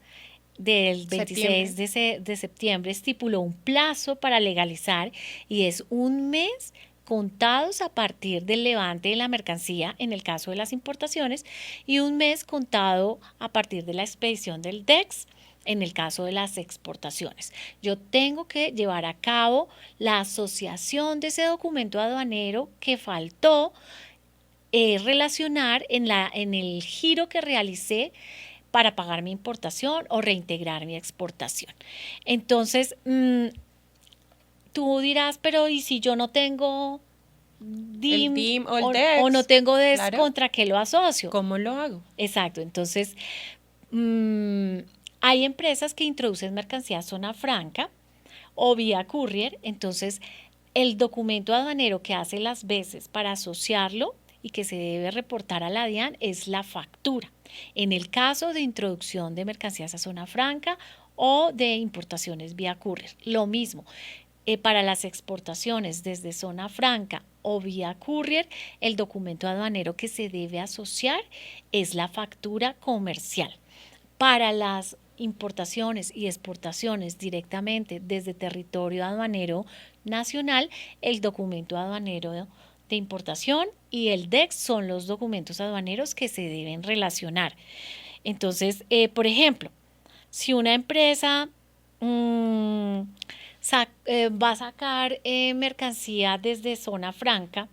del 26 de septiembre, estipuló un plazo para legalizar y es un mes contados a partir del levante de la mercancía en el caso de las importaciones y un mes contado a partir de la expedición del DEX en el caso de las exportaciones. Yo tengo que llevar a cabo la asociación de ese documento aduanero que faltó relacionar en el giro que realicé para pagar mi importación o reintegrar mi exportación. Entonces, tú dirás, pero ¿y si yo no tengo DIM, DIM o el o no DEX. tengo DEX, Claro. ¿contra qué lo asocio? ¿Cómo lo hago? Exacto, entonces hay empresas que introducen mercancía a zona franca o vía courier, entonces el documento aduanero que hace las veces para asociarlo y que se debe reportar a la DIAN es la factura. En el caso de introducción de mercancías a zona franca o de importaciones vía courier, lo mismo. Para las exportaciones desde zona franca o vía courier, el documento aduanero que se debe asociar es la factura comercial. Para las importaciones y exportaciones directamente desde territorio aduanero nacional, el documento aduanero de importación y el DEX son los documentos aduaneros que se deben relacionar. Entonces, por ejemplo, si una empresa va a sacar mercancía desde zona franca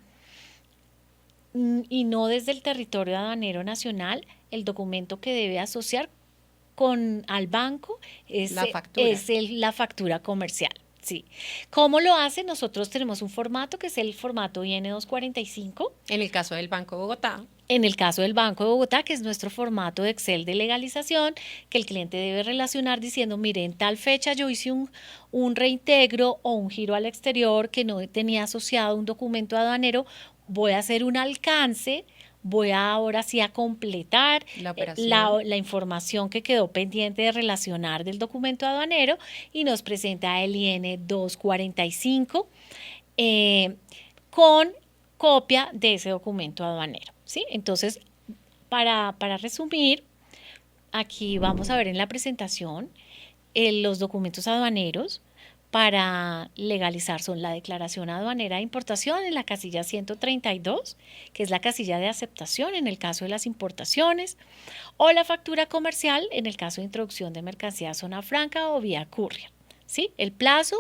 y no desde el territorio aduanero nacional, el documento que debe asociar al banco es la factura comercial. Sí. ¿Cómo lo hace? Nosotros tenemos un formato que es el formato IN245. En el caso del Banco de Bogotá. En el caso del Banco de Bogotá, que es nuestro formato de Excel de legalización, que el cliente debe relacionar diciendo, mire, en tal fecha yo hice un reintegro o un giro al exterior que no tenía asociado un documento aduanero, voy a hacer un alcance, voy ahora sí a completar la información que quedó pendiente de relacionar del documento aduanero y nos presenta el IN 245 con copia de ese documento aduanero, ¿sí? Entonces, para resumir, aquí vamos a ver en la presentación los documentos aduaneros. Para legalizar son la declaración aduanera de importación en la casilla 132, que es la casilla de aceptación en el caso de las importaciones, o la factura comercial en el caso de introducción de mercancía a zona franca o vía courier. ¿Sí? El plazo,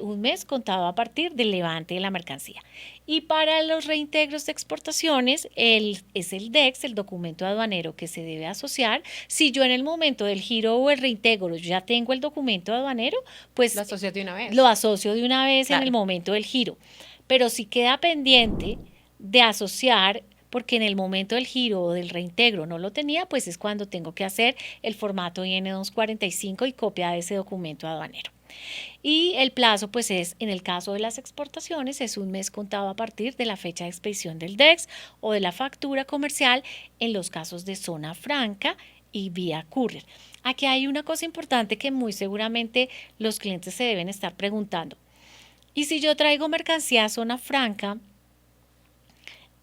un mes contado a partir del levante de la mercancía. Y para los reintegros de exportaciones, es el DEX, el documento aduanero que se debe asociar. Si yo en el momento del giro o el reintegro ya tengo el documento aduanero, pues lo asocio de una vez. Lo asocio de una vez en el momento del giro. Pero si queda pendiente de asociar, porque en el momento del giro o del reintegro no lo tenía, pues es cuando tengo que hacer el formato IN245 y copia de ese documento aduanero. Y el plazo, pues es, en el caso de las exportaciones, es un mes contado a partir de la fecha de expedición del DEX o de la factura comercial en los casos de zona franca y vía courier. Aquí hay una cosa importante que muy seguramente los clientes se deben estar preguntando. ¿Y si yo traigo mercancía a zona franca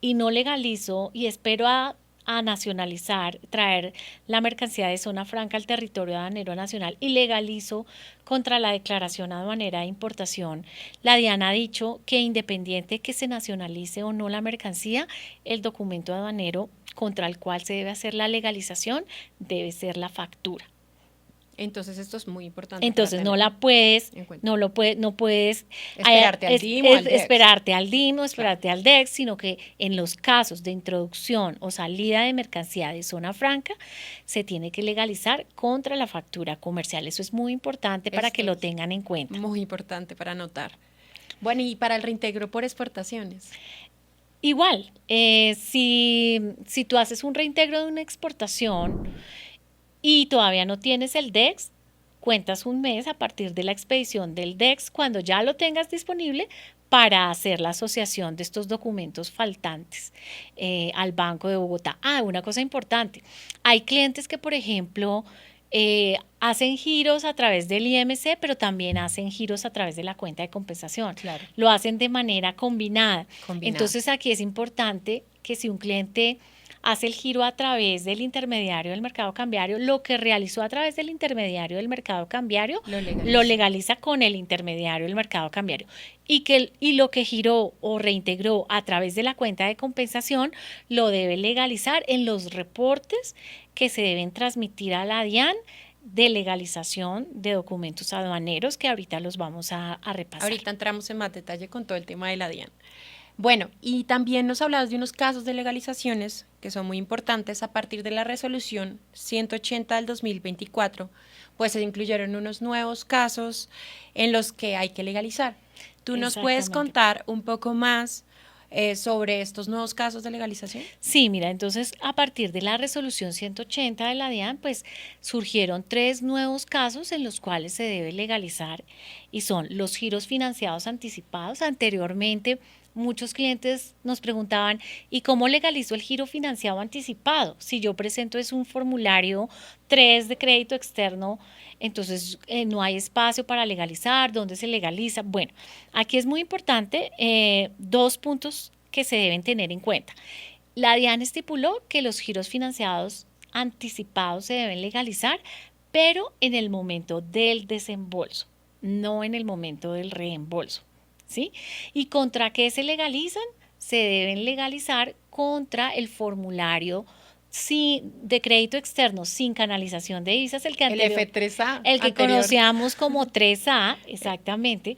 y no legalizo y espero a nacionalizar, traer la mercancía de zona franca al territorio aduanero nacional y legalizo contra la declaración aduanera de importación? La DIAN ha dicho que independiente que se nacionalice o no la mercancía, el documento aduanero contra el cual se debe hacer la legalización debe ser la factura. Entonces esto es muy importante. Entonces no puedes esperarte al DIM o al DEX. Esperarte al DIM o esperarte al DEX, sino que en los casos de introducción o salida de mercancía de zona franca se tiene que legalizar contra la factura comercial. Eso es muy importante para que lo tengan en cuenta. Muy importante para anotar. Bueno, y para el reintegro por exportaciones. Igual, si tú haces un reintegro de una exportación y todavía no tienes el DEX, cuentas un mes a partir de la expedición del DEX cuando ya lo tengas disponible para hacer la asociación de estos documentos faltantes al Banco de Bogotá. Una cosa importante, hay clientes que, por ejemplo, hacen giros a través del IMC, pero también hacen giros a través de la cuenta de compensación. Claro. Lo hacen de manera combinada. Entonces aquí es importante que si un cliente hace el giro a través del intermediario del mercado cambiario, lo que realizó a través del intermediario del mercado cambiario lo legaliza con el intermediario del mercado cambiario y lo que giró o reintegró a través de la cuenta de compensación lo debe legalizar en los reportes que se deben transmitir a la DIAN de legalización de documentos aduaneros, que ahorita los vamos a repasar. Ahorita entramos en más detalle con todo el tema de la DIAN. Bueno, y también nos hablabas de unos casos de legalizaciones que son muy importantes. A partir de la resolución 180 del 2024, pues se incluyeron unos nuevos casos en los que hay que legalizar. ¿Tú nos puedes Exactamente. contar un poco más sobre estos nuevos casos de legalización? Sí, mira, entonces a partir de la resolución 180 de la DIAN, pues surgieron tres nuevos casos en los cuales se debe legalizar y son los giros financiados anticipados. Anteriormente, muchos clientes nos preguntaban, ¿y cómo legalizo el giro financiado anticipado? Si yo presento es un formulario 3 de crédito externo, entonces no hay espacio para legalizar, ¿dónde se legaliza? Bueno, aquí es muy importante dos puntos que se deben tener en cuenta. La DIAN estipuló que los giros financiados anticipados se deben legalizar, pero en el momento del desembolso, no en el momento del reembolso, ¿sí? ¿Y contra qué se legalizan? Se deben legalizar contra el formulario de crédito externo sin canalización de divisas, El F3A el que anterior. conocíamos como 3A, exactamente.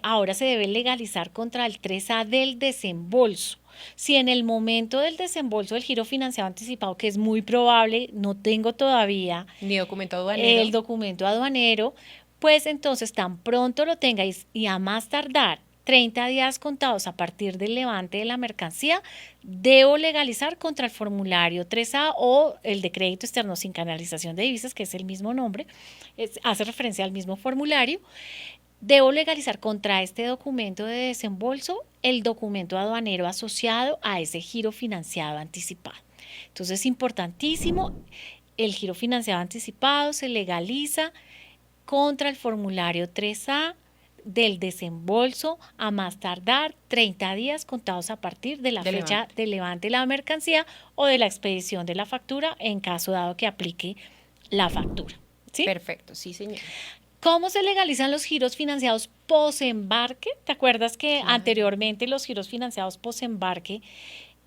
Ahora se debe legalizar contra el 3A del desembolso. Si en el momento del desembolso del giro financiado anticipado, que es muy probable, no tengo todavía Ni documento el aduanero. documento aduanero, pues entonces tan pronto lo tengáis y a más tardar 30 días contados a partir del levante de la mercancía, debo legalizar contra el formulario 3A o el de crédito externo sin canalización de divisas, que es el mismo nombre, hace referencia al mismo formulario. Debo legalizar contra este documento de desembolso el documento aduanero asociado a ese giro financiado anticipado. Entonces es importantísimo, el giro financiado anticipado se legaliza contra el formulario 3A del desembolso a más tardar 30 días contados a partir de la De fecha levante. de levante de la mercancía o de la expedición de la factura en caso dado que aplique la factura. ¿Sí? Perfecto, sí, señor. ¿Cómo se legalizan los giros financiados posembarque? ¿Te acuerdas que Claro. anteriormente los giros financiados posembarque,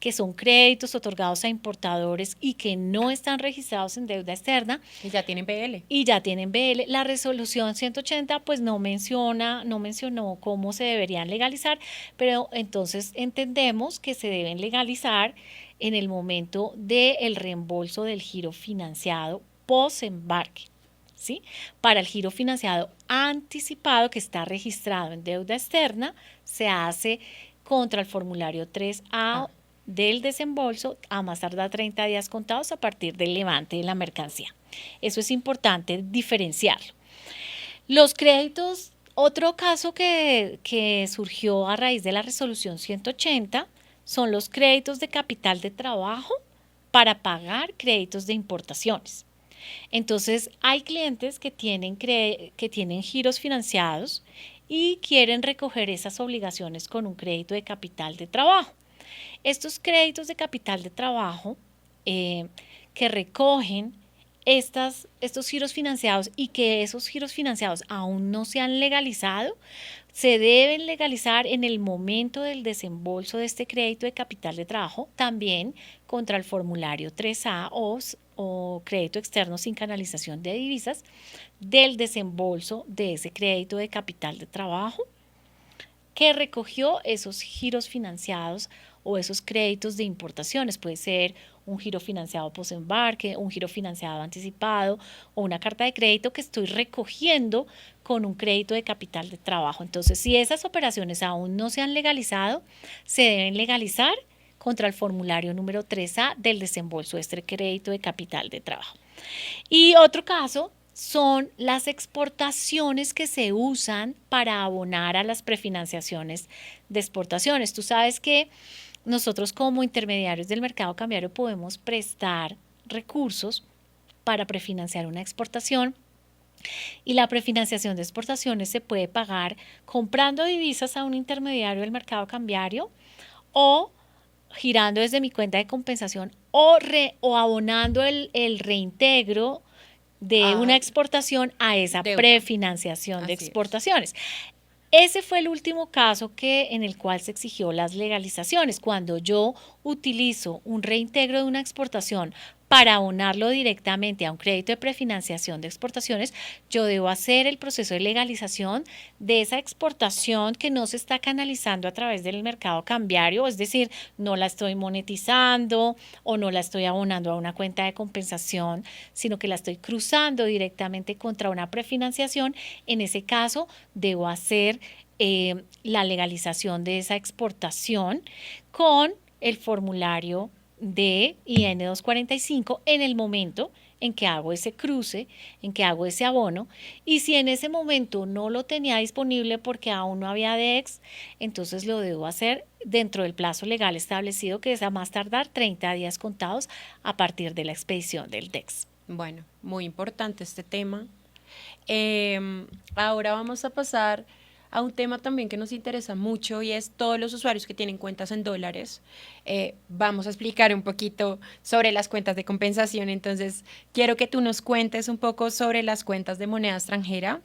que son créditos otorgados a importadores y que no están registrados en deuda externa Y ya tienen PL. y ya tienen BL, la resolución 180 pues no mencionó cómo se deberían legalizar, pero entonces entendemos que se deben legalizar en el momento del reembolso del giro financiado posembarque. ¿Sí? Para el giro financiado anticipado que está registrado en deuda externa, se hace contra el formulario 3A Ah, del desembolso a más tardar 30 días contados a partir del levante de la mercancía. Eso es importante diferenciarlo. Los créditos, otro caso que surgió a raíz de la resolución 180 son los créditos de capital de trabajo para pagar créditos de importaciones. Entonces, hay clientes que tienen giros financiados y quieren recoger esas obligaciones con un crédito de capital de trabajo. Estos créditos de capital de trabajo eh, que recogen estos giros financiados y que esos giros financiados aún no se han legalizado, se deben legalizar en el momento del desembolso de este crédito de capital de trabajo, también contra el formulario 3A o crédito externo sin canalización de divisas del desembolso de ese crédito de capital de trabajo que recogió esos giros financiados o esos créditos de importaciones. Puede ser un giro financiado posembarque, un giro financiado anticipado o una carta de crédito que estoy recogiendo con un crédito de capital de trabajo. Entonces, si esas operaciones aún no se han legalizado, se deben legalizar contra el formulario número 3A del desembolso de este crédito de capital de trabajo. Y otro caso son las exportaciones que se usan para abonar a las prefinanciaciones de exportaciones. Tú sabes que nosotros como intermediarios del mercado cambiario podemos prestar recursos para prefinanciar una exportación y la prefinanciación de exportaciones se puede pagar comprando divisas a un intermediario del mercado cambiario o girando desde mi cuenta de compensación o abonando el reintegro de una ah, exportación a esa deuda. prefinanciación de Así es. exportaciones. Ese fue el último caso en el cual se exigió las legalizaciones. Cuando yo utilizo un reintegro de una exportación para abonarlo directamente a un crédito de prefinanciación de exportaciones, yo debo hacer el proceso de legalización de esa exportación que no se está canalizando a través del mercado cambiario, es decir, no la estoy monetizando o no la estoy abonando a una cuenta de compensación, sino que la estoy cruzando directamente contra una prefinanciación. En ese caso, debo hacer la legalización de esa exportación con el formulario de IN 245 en el momento en que hago ese cruce, en que hago ese abono, y si en ese momento no lo tenía disponible porque aún no había DEX, entonces lo debo hacer dentro del plazo legal establecido, que es a más tardar 30 días contados a partir de la expedición del DEX. Bueno, muy importante este tema. Ahora vamos a pasar a un tema también que nos interesa mucho y es todos los usuarios que tienen cuentas en dólares. Vamos a explicar un poquito sobre las cuentas de compensación. Entonces, quiero que tú nos cuentes un poco sobre las cuentas de moneda extranjera.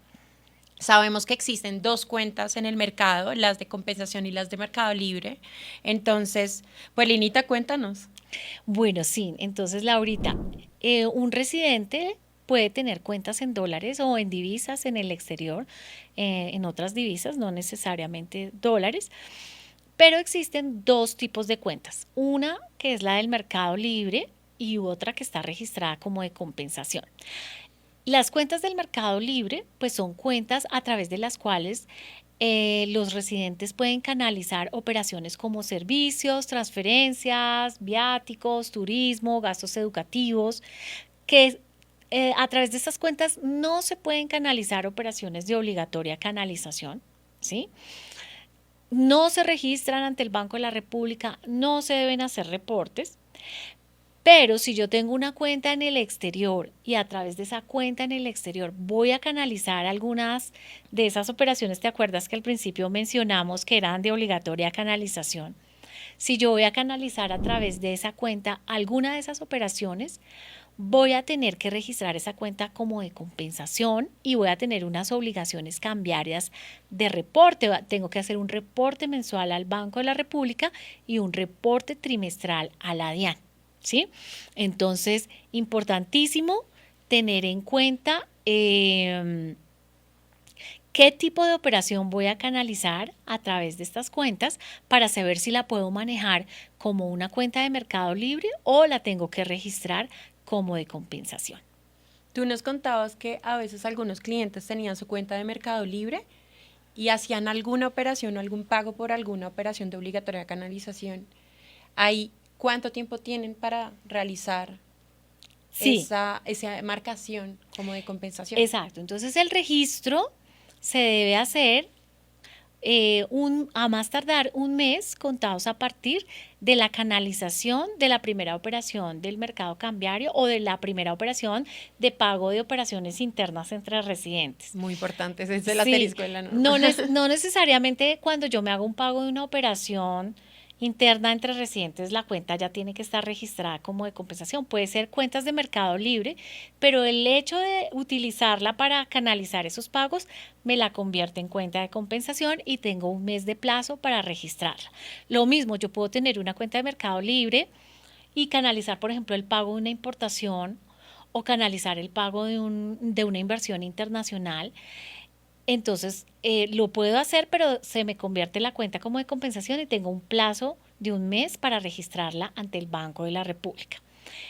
Sabemos que existen dos cuentas en el mercado, las de compensación y las de Mercado Libre. Entonces, pues Linita, cuéntanos. Bueno, sí, entonces Laurita, un residente puede tener cuentas en dólares o en divisas en el exterior, en otras divisas, no necesariamente dólares, pero existen dos tipos de cuentas. Una que es la del Mercado Libre y otra que está registrada como de compensación. Las cuentas del Mercado Libre, pues son cuentas a través de las cuales los residentes pueden canalizar operaciones como servicios, transferencias, viáticos, turismo, gastos educativos, que a través de estas cuentas no se pueden canalizar operaciones de obligatoria canalización, ¿sí? No se registran ante el Banco de la República, no se deben hacer reportes. Pero si yo tengo una cuenta en el exterior y a través de esa cuenta en el exterior voy a canalizar algunas de esas operaciones, ¿te acuerdas que al principio mencionamos que eran de obligatoria canalización? Si yo voy a canalizar a través de esa cuenta alguna de esas operaciones, voy a tener que registrar esa cuenta como de compensación y voy a tener unas obligaciones cambiarias de reporte. Tengo que hacer un reporte mensual al Banco de la República y un reporte trimestral a la DIAN. ¿Sí? Entonces, importantísimo tener en cuenta qué tipo de operación voy a canalizar a través de estas cuentas para saber si la puedo manejar como una cuenta de Mercado Libre o la tengo que registrar como de compensación. Tú nos contabas que a veces algunos clientes tenían su cuenta de Mercado Libre y hacían alguna operación o algún pago por alguna operación de obligatoria canalización. Ahí, ¿cuánto tiempo tienen para realizar Sí, esa marcación como de compensación? exacto. Entonces el registro se debe hacer a más tardar un mes contados a partir de la canalización de la primera operación del mercado cambiario o de la primera operación de pago de operaciones internas entre residentes. Muy importante, ese es el Sí, asterisco de la norma. no necesariamente cuando yo me hago un pago de una operación interna entre residentes, la cuenta ya tiene que estar registrada como de compensación. Puede ser cuentas de Mercado Libre, pero el hecho de utilizarla para canalizar esos pagos me la convierte en cuenta de compensación y tengo un mes de plazo para registrarla. Lo mismo, yo puedo tener una cuenta de Mercado Libre y canalizar, por ejemplo, el pago de una importación o canalizar el pago de una inversión internacional. Entonces, lo puedo hacer, pero se me convierte la cuenta como de compensación y tengo un plazo de un mes para registrarla ante el Banco de la República.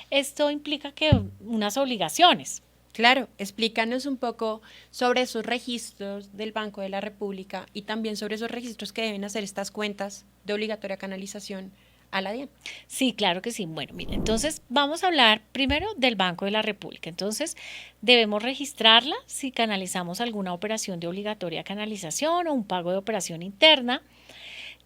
Esto implica que unas obligaciones. Claro, explícanos un poco sobre esos registros del Banco de la República y también sobre esos registros que deben hacer estas cuentas de obligatoria canalización a la DIAN. Sí, claro que sí. Bueno, mira, entonces vamos a hablar primero del Banco de la República. Entonces, debemos registrarla si canalizamos alguna operación de obligatoria canalización o un pago de operación interna.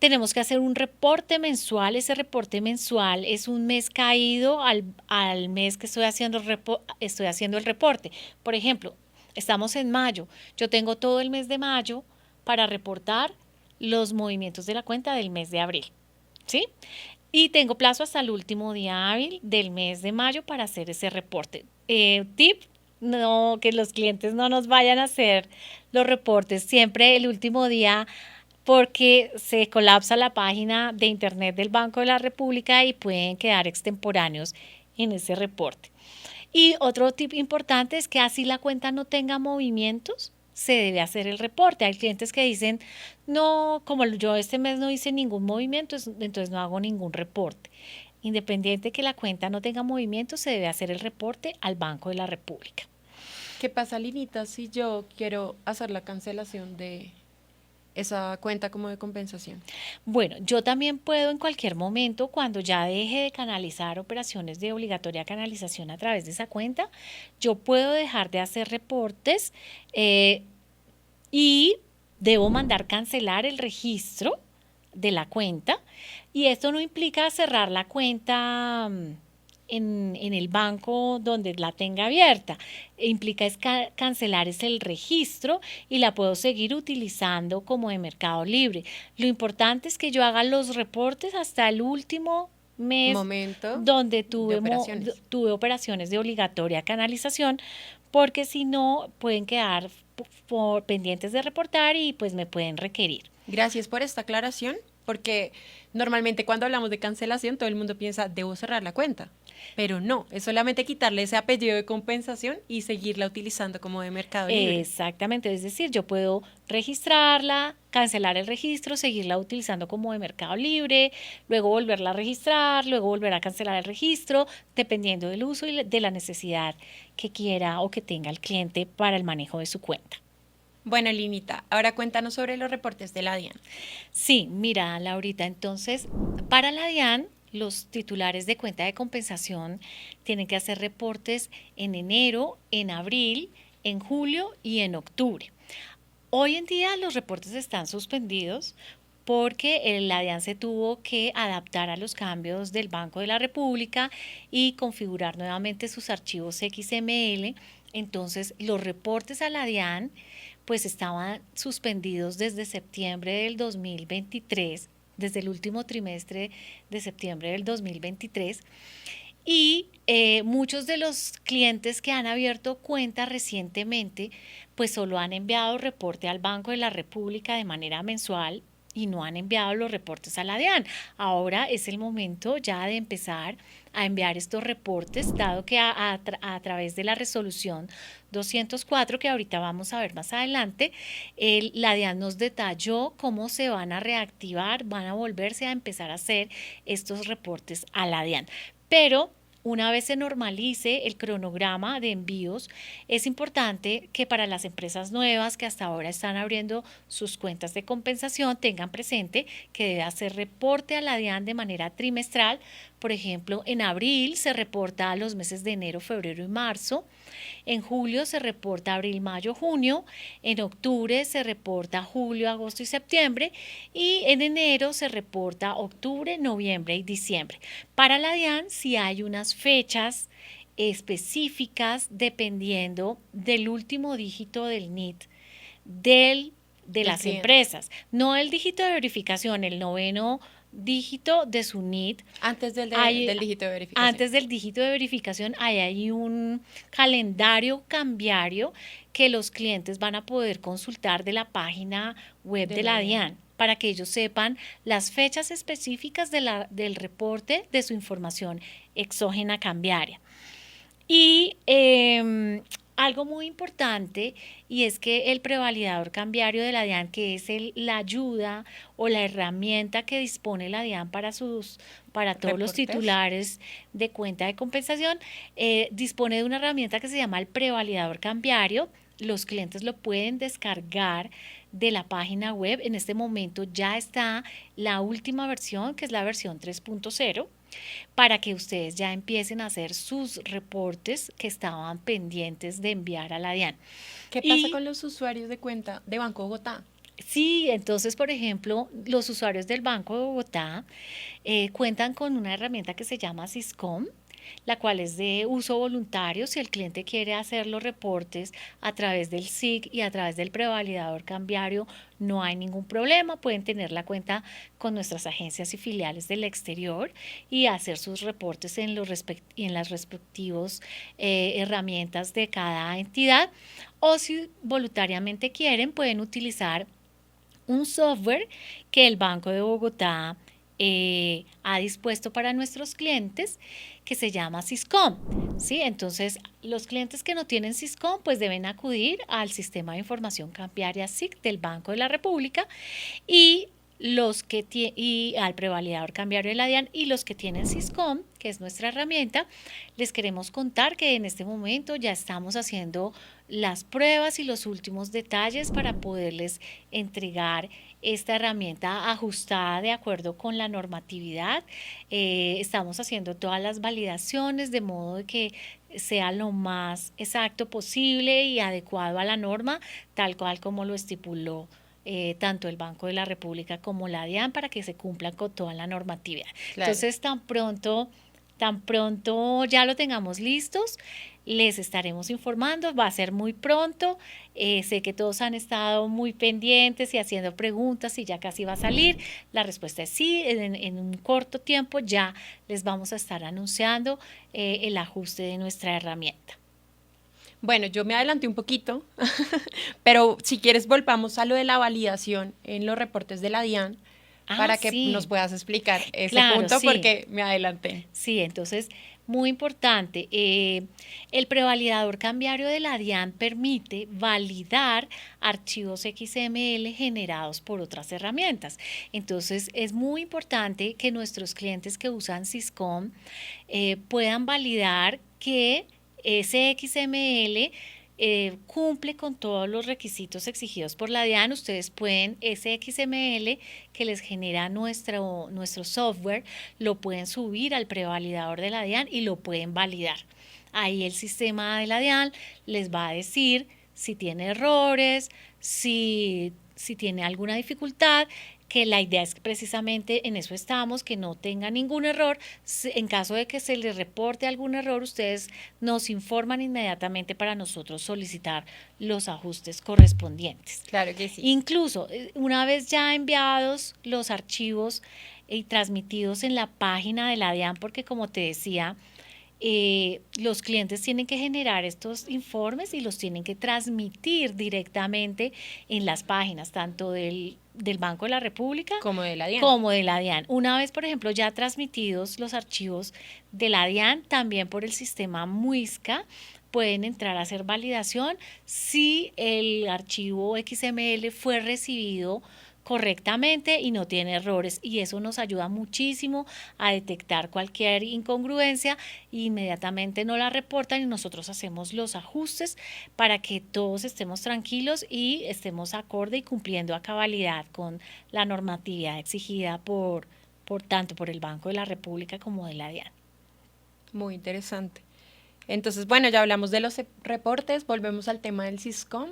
Tenemos que hacer un reporte mensual. Ese reporte mensual es un mes caído al mes que estoy haciendo el reporte. Por ejemplo, estamos en mayo. Yo tengo todo el mes de mayo para reportar los movimientos de la cuenta del mes de abril. ¿Sí? Y tengo plazo hasta el último día hábil del mes de mayo para hacer ese reporte. Tip, no, que los clientes no nos vayan a hacer los reportes siempre el último día porque se colapsa la página de internet del Banco de la República y pueden quedar extemporáneos en ese reporte. Y otro tip importante es que así la cuenta no tenga movimientos, se debe hacer el reporte. Hay clientes que dicen, no, como yo este mes no hice ningún movimiento, entonces no hago ningún reporte. Independiente que la cuenta no tenga movimiento, se debe hacer el reporte al Banco de la República. ¿Qué pasa, Linita, si yo quiero hacer la cancelación esa cuenta como de compensación? Bueno, yo también puedo en cualquier momento, cuando ya deje de canalizar operaciones de obligatoria canalización a través de esa cuenta, yo puedo dejar de hacer reportes y debo mandar cancelar el registro de la cuenta. Y esto no implica cerrar la cuenta en el banco donde la tenga abierta. Implica es cancelar es el registro y la puedo seguir utilizando como de Mercado Libre. Lo importante es que yo haga los reportes hasta el último mes Momento donde de operaciones. tuve operaciones de obligatoria canalización, porque si no pueden quedar por pendientes de reportar y pues me pueden requerir. Gracias por esta aclaración, porque normalmente cuando hablamos de cancelación todo el mundo piensa, debo cerrar la cuenta, pero no, es solamente quitarle ese apellido de compensación y seguirla utilizando como de Mercado Libre. Exactamente, es decir, yo puedo registrarla, cancelar el registro, seguirla utilizando como de Mercado Libre, luego volverla a registrar, luego volver a cancelar el registro, dependiendo del uso y de la necesidad que quiera o que tenga el cliente para el manejo de su cuenta. Bueno, Linita, ahora cuéntanos sobre los reportes de la DIAN. Sí, mira, Laurita, entonces, para la DIAN, los titulares de cuenta de compensación tienen que hacer reportes en enero, en abril, en julio y en octubre. Hoy en día los reportes están suspendidos porque la DIAN se tuvo que adaptar a los cambios del Banco de la República y configurar nuevamente sus archivos XML. Entonces, los reportes a la DIAN pues estaban suspendidos desde septiembre del 2023, desde el último trimestre de septiembre del 2023. Y muchos de los clientes que han abierto cuenta recientemente, pues solo han enviado reporte al Banco de la República de manera mensual y no han enviado los reportes a la DIAN. Ahora es el momento ya de empezar a enviar estos reportes, dado que a través de la resolución 204, que ahorita vamos a ver más adelante, la DIAN nos detalló cómo se van a reactivar, van a volverse a empezar a hacer estos reportes a la DIAN. Pero una vez se normalice el cronograma de envíos, es importante que para las empresas nuevas que hasta ahora están abriendo sus cuentas de compensación tengan presente que debe hacer reporte a la DIAN de manera trimestral. Por ejemplo, en abril se reporta a los meses de enero, febrero y marzo. En julio se reporta abril, mayo, junio. En octubre se reporta julio, agosto y septiembre. Y en enero se reporta octubre, noviembre y diciembre. Para la DIAN sí hay unas fechas específicas dependiendo del último dígito del NIT de las empresas. No el dígito de verificación, el noveno dígito de su NIT. Antes del dígito de verificación. Antes del dígito de verificación hay un calendario cambiario que los clientes van a poder consultar de la página web de la DIAN para que ellos sepan las fechas específicas del reporte de su información exógena cambiaria. Y algo muy importante, y es que el prevalidador cambiario de la DIAN, que es la ayuda o la herramienta que dispone la DIAN para todos los titulares de cuenta de compensación, dispone de una herramienta que se llama el prevalidador cambiario. Los clientes lo pueden descargar de la página web. En este momento ya está la última versión, que es la versión 3.0. para que ustedes ya empiecen a hacer sus reportes que estaban pendientes de enviar a la DIAN. ¿Qué pasa con los usuarios de cuenta de Banco Bogotá? Sí, entonces, por ejemplo, los usuarios del Banco de Bogotá cuentan con una herramienta que se llama Siscom, la cual es de uso voluntario. Si el cliente quiere hacer los reportes a través del SIC y a través del prevalidador cambiario, no hay ningún problema. Pueden tener la cuenta con nuestras agencias y filiales del exterior y hacer sus reportes en las respectivas herramientas de cada entidad. O si voluntariamente quieren, pueden utilizar un software que el Banco de Bogotá ha dispuesto para nuestros clientes, que se llama Siscom, ¿sí? Entonces, los clientes que no tienen Siscom pues deben acudir al Sistema de Información Cambiaria SIC del Banco de la República y y al prevalidador cambiario de la DIAN, y los que tienen Syscom, que es nuestra herramienta, les queremos contar que en este momento ya estamos haciendo las pruebas y los últimos detalles para poderles entregar esta herramienta ajustada de acuerdo con la normatividad. Estamos haciendo todas las validaciones de modo de que sea lo más exacto posible y adecuado a la norma, tal cual como lo estipuló tanto el Banco de la República como la DIAN, para que se cumplan con toda la normatividad. Claro. Entonces, tan pronto ya lo tengamos listos, les estaremos informando. Va a ser muy pronto. Sé que todos han estado muy pendientes y haciendo preguntas y ya casi va a salir. La respuesta es sí. En un corto tiempo ya les vamos a estar anunciando el ajuste de nuestra herramienta. Bueno, yo me adelanté un poquito, pero si quieres volvamos a lo de la validación en los reportes de la DIAN para que nos puedas explicar ese punto, porque me adelanté. Sí, entonces, muy importante, el prevalidador cambiario de la DIAN permite validar archivos XML generados por otras herramientas. Entonces, es muy importante que nuestros clientes que usan Syscom puedan validar que ese XML cumple con todos los requisitos exigidos por la DIAN. Ustedes pueden, ese XML que les genera nuestro software, lo pueden subir al prevalidador de la DIAN y lo pueden validar. Ahí el sistema de la DIAN les va a decir si tiene errores, si tiene alguna dificultad, que la idea es que precisamente en eso estamos, que no tenga ningún error. En caso de que se les reporte algún error, ustedes nos informan inmediatamente para nosotros solicitar los ajustes correspondientes. Claro que sí. Incluso, una vez ya enviados los archivos y transmitidos en la página de la DIAN, porque como te decía, los clientes tienen que generar estos informes y los tienen que transmitir directamente en las páginas, tanto del Banco de la República como de la DIAN. Una vez, por ejemplo, ya transmitidos los archivos de la DIAN, también por el sistema Muisca, pueden entrar a hacer validación si el archivo XML fue recibido correctamente y no tiene errores, y eso nos ayuda muchísimo a detectar cualquier incongruencia. Inmediatamente nos la reportan y nosotros hacemos los ajustes para que todos estemos tranquilos y estemos acorde y cumpliendo a cabalidad con la normatividad exigida por tanto por el Banco de la República como de la DIAN. Muy interesante. Entonces, bueno, ya hablamos de los reportes, volvemos al tema del Syscom,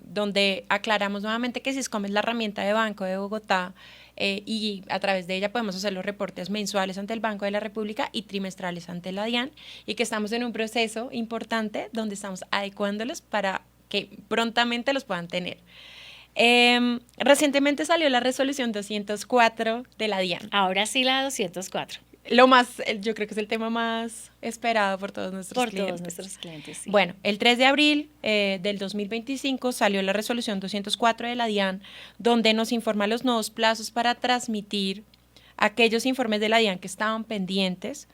donde aclaramos nuevamente que Syscom es la herramienta de Banco de Bogotá y a través de ella podemos hacer los reportes mensuales ante el Banco de la República y trimestrales ante la DIAN, y que estamos en un proceso importante donde estamos adecuándolos para que prontamente los puedan tener. Recientemente salió la resolución 204 de la DIAN. Ahora sí, la 204. Yo creo que es el tema más esperado por todos nuestros clientes. Sí. Bueno, el 3 de abril del 2025 salió la resolución 204 de la DIAN, donde nos informa los nuevos plazos para transmitir aquellos informes de la DIAN que estaban pendientes.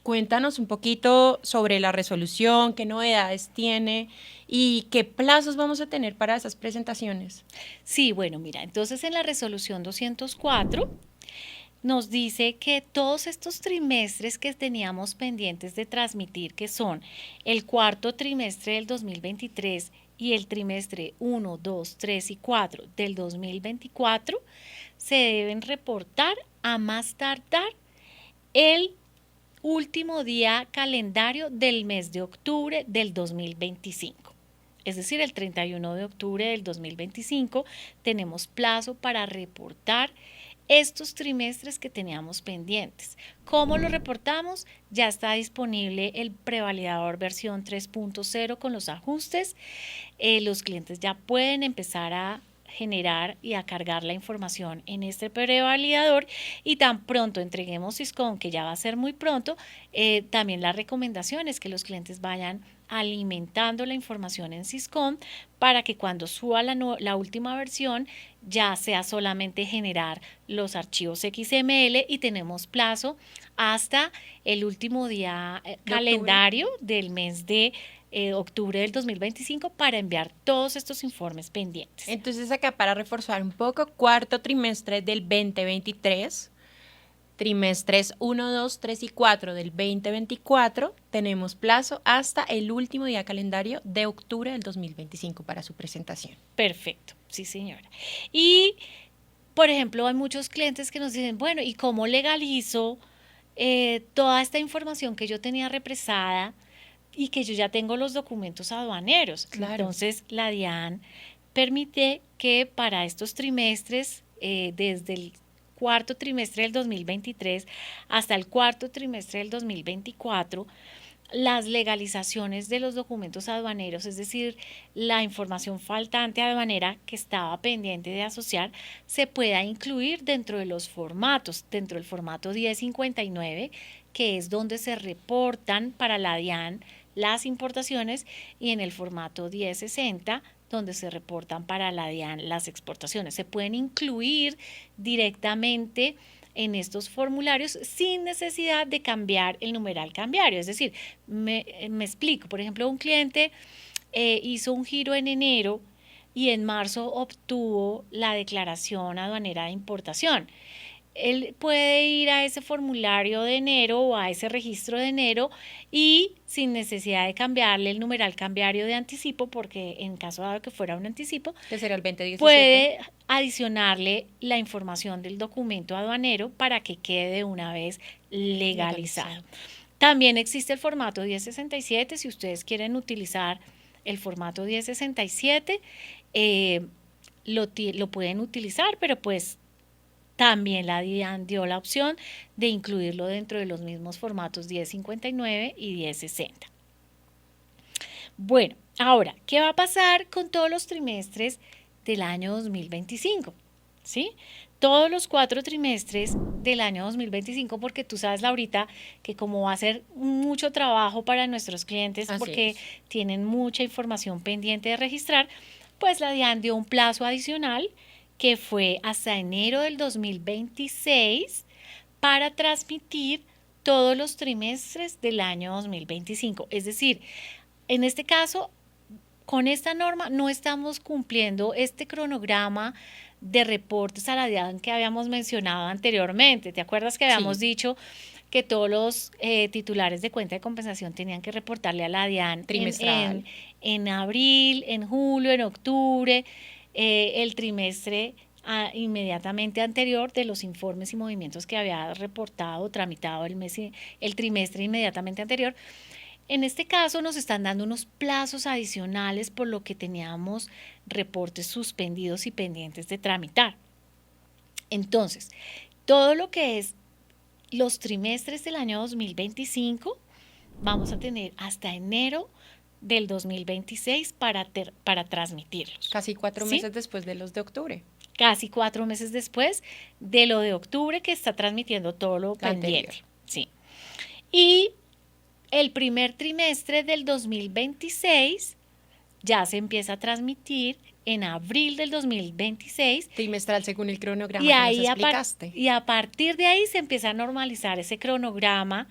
Cuéntanos un poquito sobre la resolución, qué novedades tiene y qué plazos vamos a tener para esas presentaciones. Sí, bueno, mira, entonces en la resolución 204 nos dice que todos estos trimestres que teníamos pendientes de transmitir, que son el cuarto trimestre del 2023 y el trimestre 1, 2, 3 y 4 del 2024, se deben reportar a más tardar el último día calendario del mes de octubre del 2025. Es decir, el 31 de octubre del 2025 tenemos plazo para reportar estos trimestres que teníamos pendientes. ¿Cómo lo reportamos? Ya está disponible el prevalidador versión 3.0 con los ajustes. Los clientes ya pueden empezar a generar y a cargar la información en este prevalidador, y tan pronto entreguemos Syscom, que ya va a ser muy pronto, también la recomendación es que los clientes vayan alimentando la información en Syscom para que cuando suba la última versión ya sea solamente generar los archivos XML, y tenemos plazo hasta el último día calendario del mes de octubre del 2025 para enviar todos estos informes pendientes. Entonces acá para reforzar un poco, cuarto trimestre del 2023, trimestres 1, 2, 3 y 4 del 2024, tenemos plazo hasta el último día calendario de octubre del 2025 para su presentación. Perfecto, sí señora. Y, por ejemplo, hay muchos clientes que nos dicen, bueno, ¿y cómo legalizo toda esta información que yo tenía represada y que yo ya tengo los documentos aduaneros? Claro. Entonces, la DIAN permite que para estos trimestres, desde el cuarto trimestre del 2023 hasta el cuarto trimestre del 2024, las legalizaciones de los documentos aduaneros, es decir, la información faltante aduanera que estaba pendiente de asociar, se pueda incluir dentro de los formatos, dentro del formato 1059, que es donde se reportan para la DIAN las importaciones, y en el formato 1060, donde se reportan para la DIAN las exportaciones. Se pueden incluir directamente en estos formularios sin necesidad de cambiar el numeral cambiario. Es decir, me explico, por ejemplo, un cliente hizo un giro en enero y en marzo obtuvo la declaración aduanera de importación. Él puede ir a ese formulario de enero o a ese registro de enero y sin necesidad de cambiarle el numeral cambiario de anticipo, porque en caso dado que fuera un anticipo, que será el 2017, puede adicionarle la información del documento aduanero para que quede de una vez legalizado. También existe el formato 1067, si ustedes quieren utilizar el formato 1067, lo pueden utilizar, pero pues también la DIAN dio la opción de incluirlo dentro de los mismos formatos 1059 y 1060. Bueno, ahora, ¿qué va a pasar con todos los trimestres del año 2025? ¿Sí? Todos los 4 trimestres del año 2025, porque tú sabes, Laurita, que como va a ser mucho trabajo para nuestros clientes, porque tienen mucha información pendiente de registrar, pues la DIAN dio un plazo adicional que fue hasta enero del 2026 para transmitir todos los trimestres del año 2025. Es decir, en este caso, con esta norma no estamos cumpliendo este cronograma de reportes a la DIAN que habíamos mencionado anteriormente. ¿Te acuerdas que habíamos dicho que todos los titulares de cuenta de compensación tenían que reportarle a la DIAN trimestral en abril, en julio, en octubre, el trimestre inmediatamente anterior de los informes y movimientos que había reportado o tramitado el trimestre inmediatamente anterior? En este caso nos están dando unos plazos adicionales por lo que teníamos reportes suspendidos y pendientes de tramitar. Entonces, todo lo que es los trimestres del año 2025, vamos a tener hasta enero del 2026 para transmitirlos. Casi 4 meses después de los de octubre. Casi 4 meses después de lo de octubre, que está transmitiendo todo lo pendiente. Sí. Y el primer trimestre del 2026 ya se empieza a transmitir en abril del 2026. Trimestral según el cronograma que nos explicaste. Y a partir de ahí se empieza a normalizar ese cronograma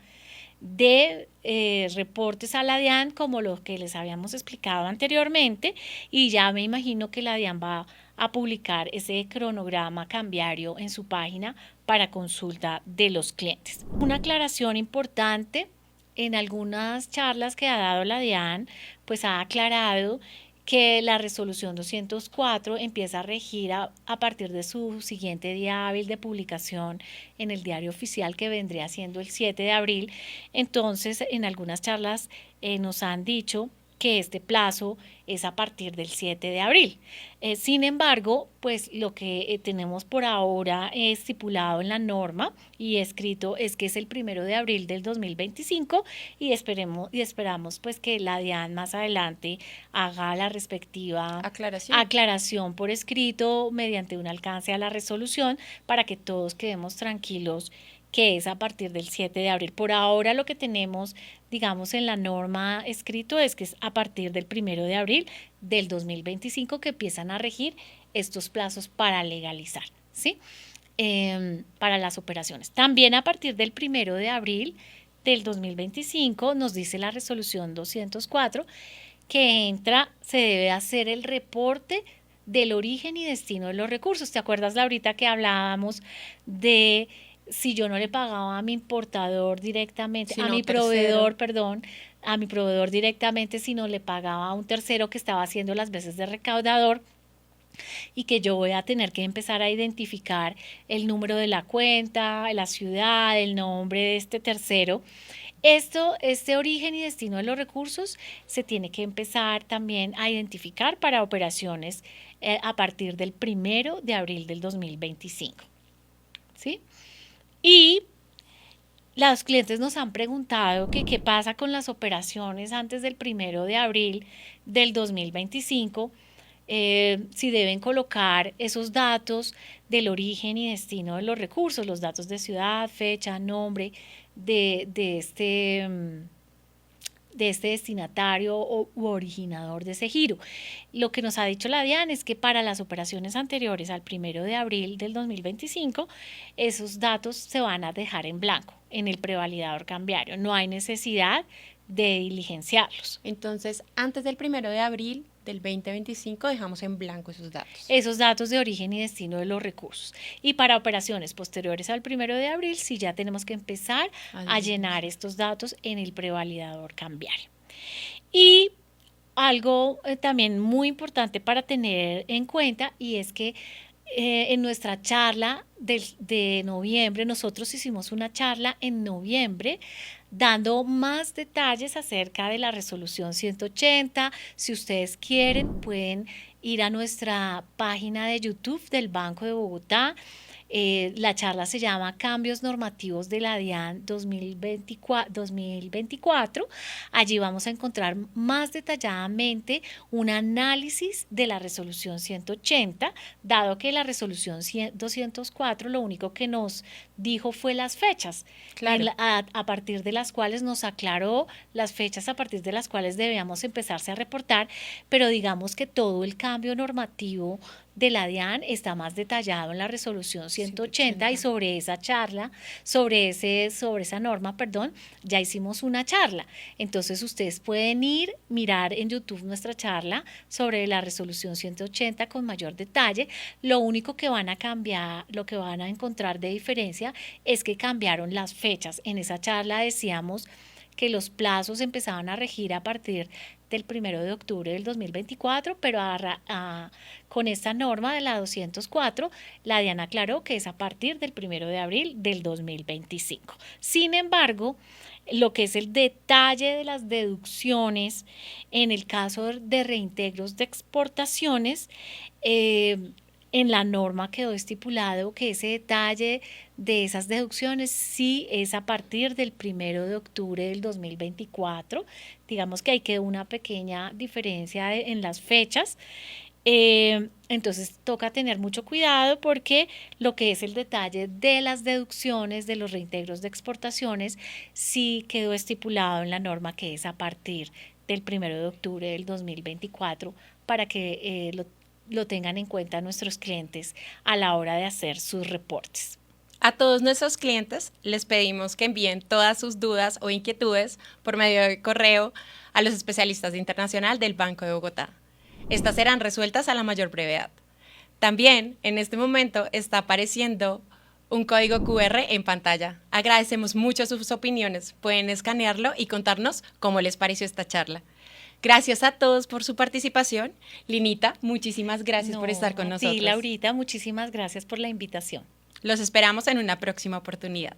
de reportes a la DIAN como los que les habíamos explicado anteriormente, y ya me imagino que la DIAN va a publicar ese cronograma cambiario en su página para consulta de los clientes. Una aclaración importante: en algunas charlas que ha dado la DIAN, pues ha aclarado que la resolución 204 empieza a regir a partir de su siguiente día hábil de publicación en el diario oficial, que vendría siendo el 7 de abril. Entonces, en algunas charlas nos han dicho que este plazo es a partir del 7 de abril. Sin embargo, pues lo que tenemos por ahora estipulado en la norma y escrito es que es el 1 de abril del 2025, y esperamos pues que la DIAN más adelante haga la respectiva aclaración por escrito mediante un alcance a la resolución, para que todos quedemos tranquilos que es a partir del 7 de abril. Por ahora lo que tenemos, digamos, en la norma escrito es que es a partir del 1 de abril del 2025 que empiezan a regir estos plazos para legalizar, ¿sí? Para las operaciones. También a partir del 1 de abril del 2025 nos dice la resolución 204 que se debe hacer el reporte del origen y destino de los recursos. ¿Te acuerdas, Laurita, que hablábamos de si yo no le pagaba a mi importador directamente, Sino a mi un tercero. proveedor, perdón, a mi proveedor directamente, sino le pagaba a un tercero que estaba haciendo las veces de recaudador? Y que yo voy a tener que empezar a identificar el número de la cuenta, la ciudad, el nombre de este tercero. Este origen y destino de los recursos se tiene que empezar también a identificar para operaciones a partir del 1 de abril del 2025. ¿Sí? Y los clientes nos han preguntado que qué pasa con las operaciones antes del 1 de abril del 2025, si deben colocar esos datos del origen y destino de los recursos, los datos de ciudad, fecha, nombre de este destinatario u originador de ese giro. Lo que nos ha dicho la DIAN es que para las operaciones anteriores al 1 de abril del 2025, esos datos se van a dejar en blanco en el prevalidador cambiario. No hay necesidad de diligenciarlos. Entonces, antes del 1 de abril del 2025 dejamos en blanco esos datos. Esos datos de origen y destino de los recursos. Y para operaciones posteriores al 1 de abril, sí ya tenemos que empezar a llenar estos datos en el prevalidador cambiario. Y algo también muy importante para tener en cuenta, y es que en nuestra charla de noviembre, nosotros hicimos una charla en noviembre dando más detalles acerca de la resolución 180. Si ustedes quieren, pueden ir a nuestra página de YouTube del Banco de Bogotá. La charla se llama Cambios Normativos de la DIAN 2024. Allí vamos a encontrar más detalladamente un análisis de la resolución 180, dado que la resolución 204 lo único que nos dijo fue las fechas, Claro. a partir de las cuales nos aclaró las fechas a partir de las cuales debíamos empezarse a reportar, pero digamos que todo el cambio normativo de la DIAN está más detallado en la resolución 180 y sobre esa charla, sobre esa norma, ya hicimos una charla. Entonces ustedes pueden mirar en YouTube nuestra charla sobre la resolución 180 con mayor detalle. Lo único que van a cambiar, lo que van a encontrar de diferencia es que cambiaron las fechas. En esa charla decíamos que los plazos empezaban a regir a partir del 1 de octubre del 2024, pero con esta norma de la 204, la DIAN aclaró que es a partir del 1 de abril del 2025. Sin embargo, lo que es el detalle de las deducciones en el caso de reintegros de exportaciones, en la norma quedó estipulado que ese detalle de esas deducciones sí es a partir del 1 de octubre del 2024. Digamos que ahí quedó una pequeña diferencia en las fechas. Entonces toca tener mucho cuidado porque lo que es el detalle de las deducciones de los reintegros de exportaciones sí quedó estipulado en la norma que es a partir del 1 de octubre del 2024 para que lo tengan en cuenta nuestros clientes a la hora de hacer sus reportes. A todos nuestros clientes les pedimos que envíen todas sus dudas o inquietudes por medio de correo a los especialistas de internacional del Banco de Bogotá. Estas serán resueltas a la mayor brevedad. También en este momento está apareciendo un código QR en pantalla. Agradecemos mucho sus opiniones. Pueden escanearlo y contarnos cómo les pareció esta charla. Gracias a todos por su participación. Linita, muchísimas gracias por estar con nosotros. Sí, Laurita, muchísimas gracias por la invitación. Los esperamos en una próxima oportunidad.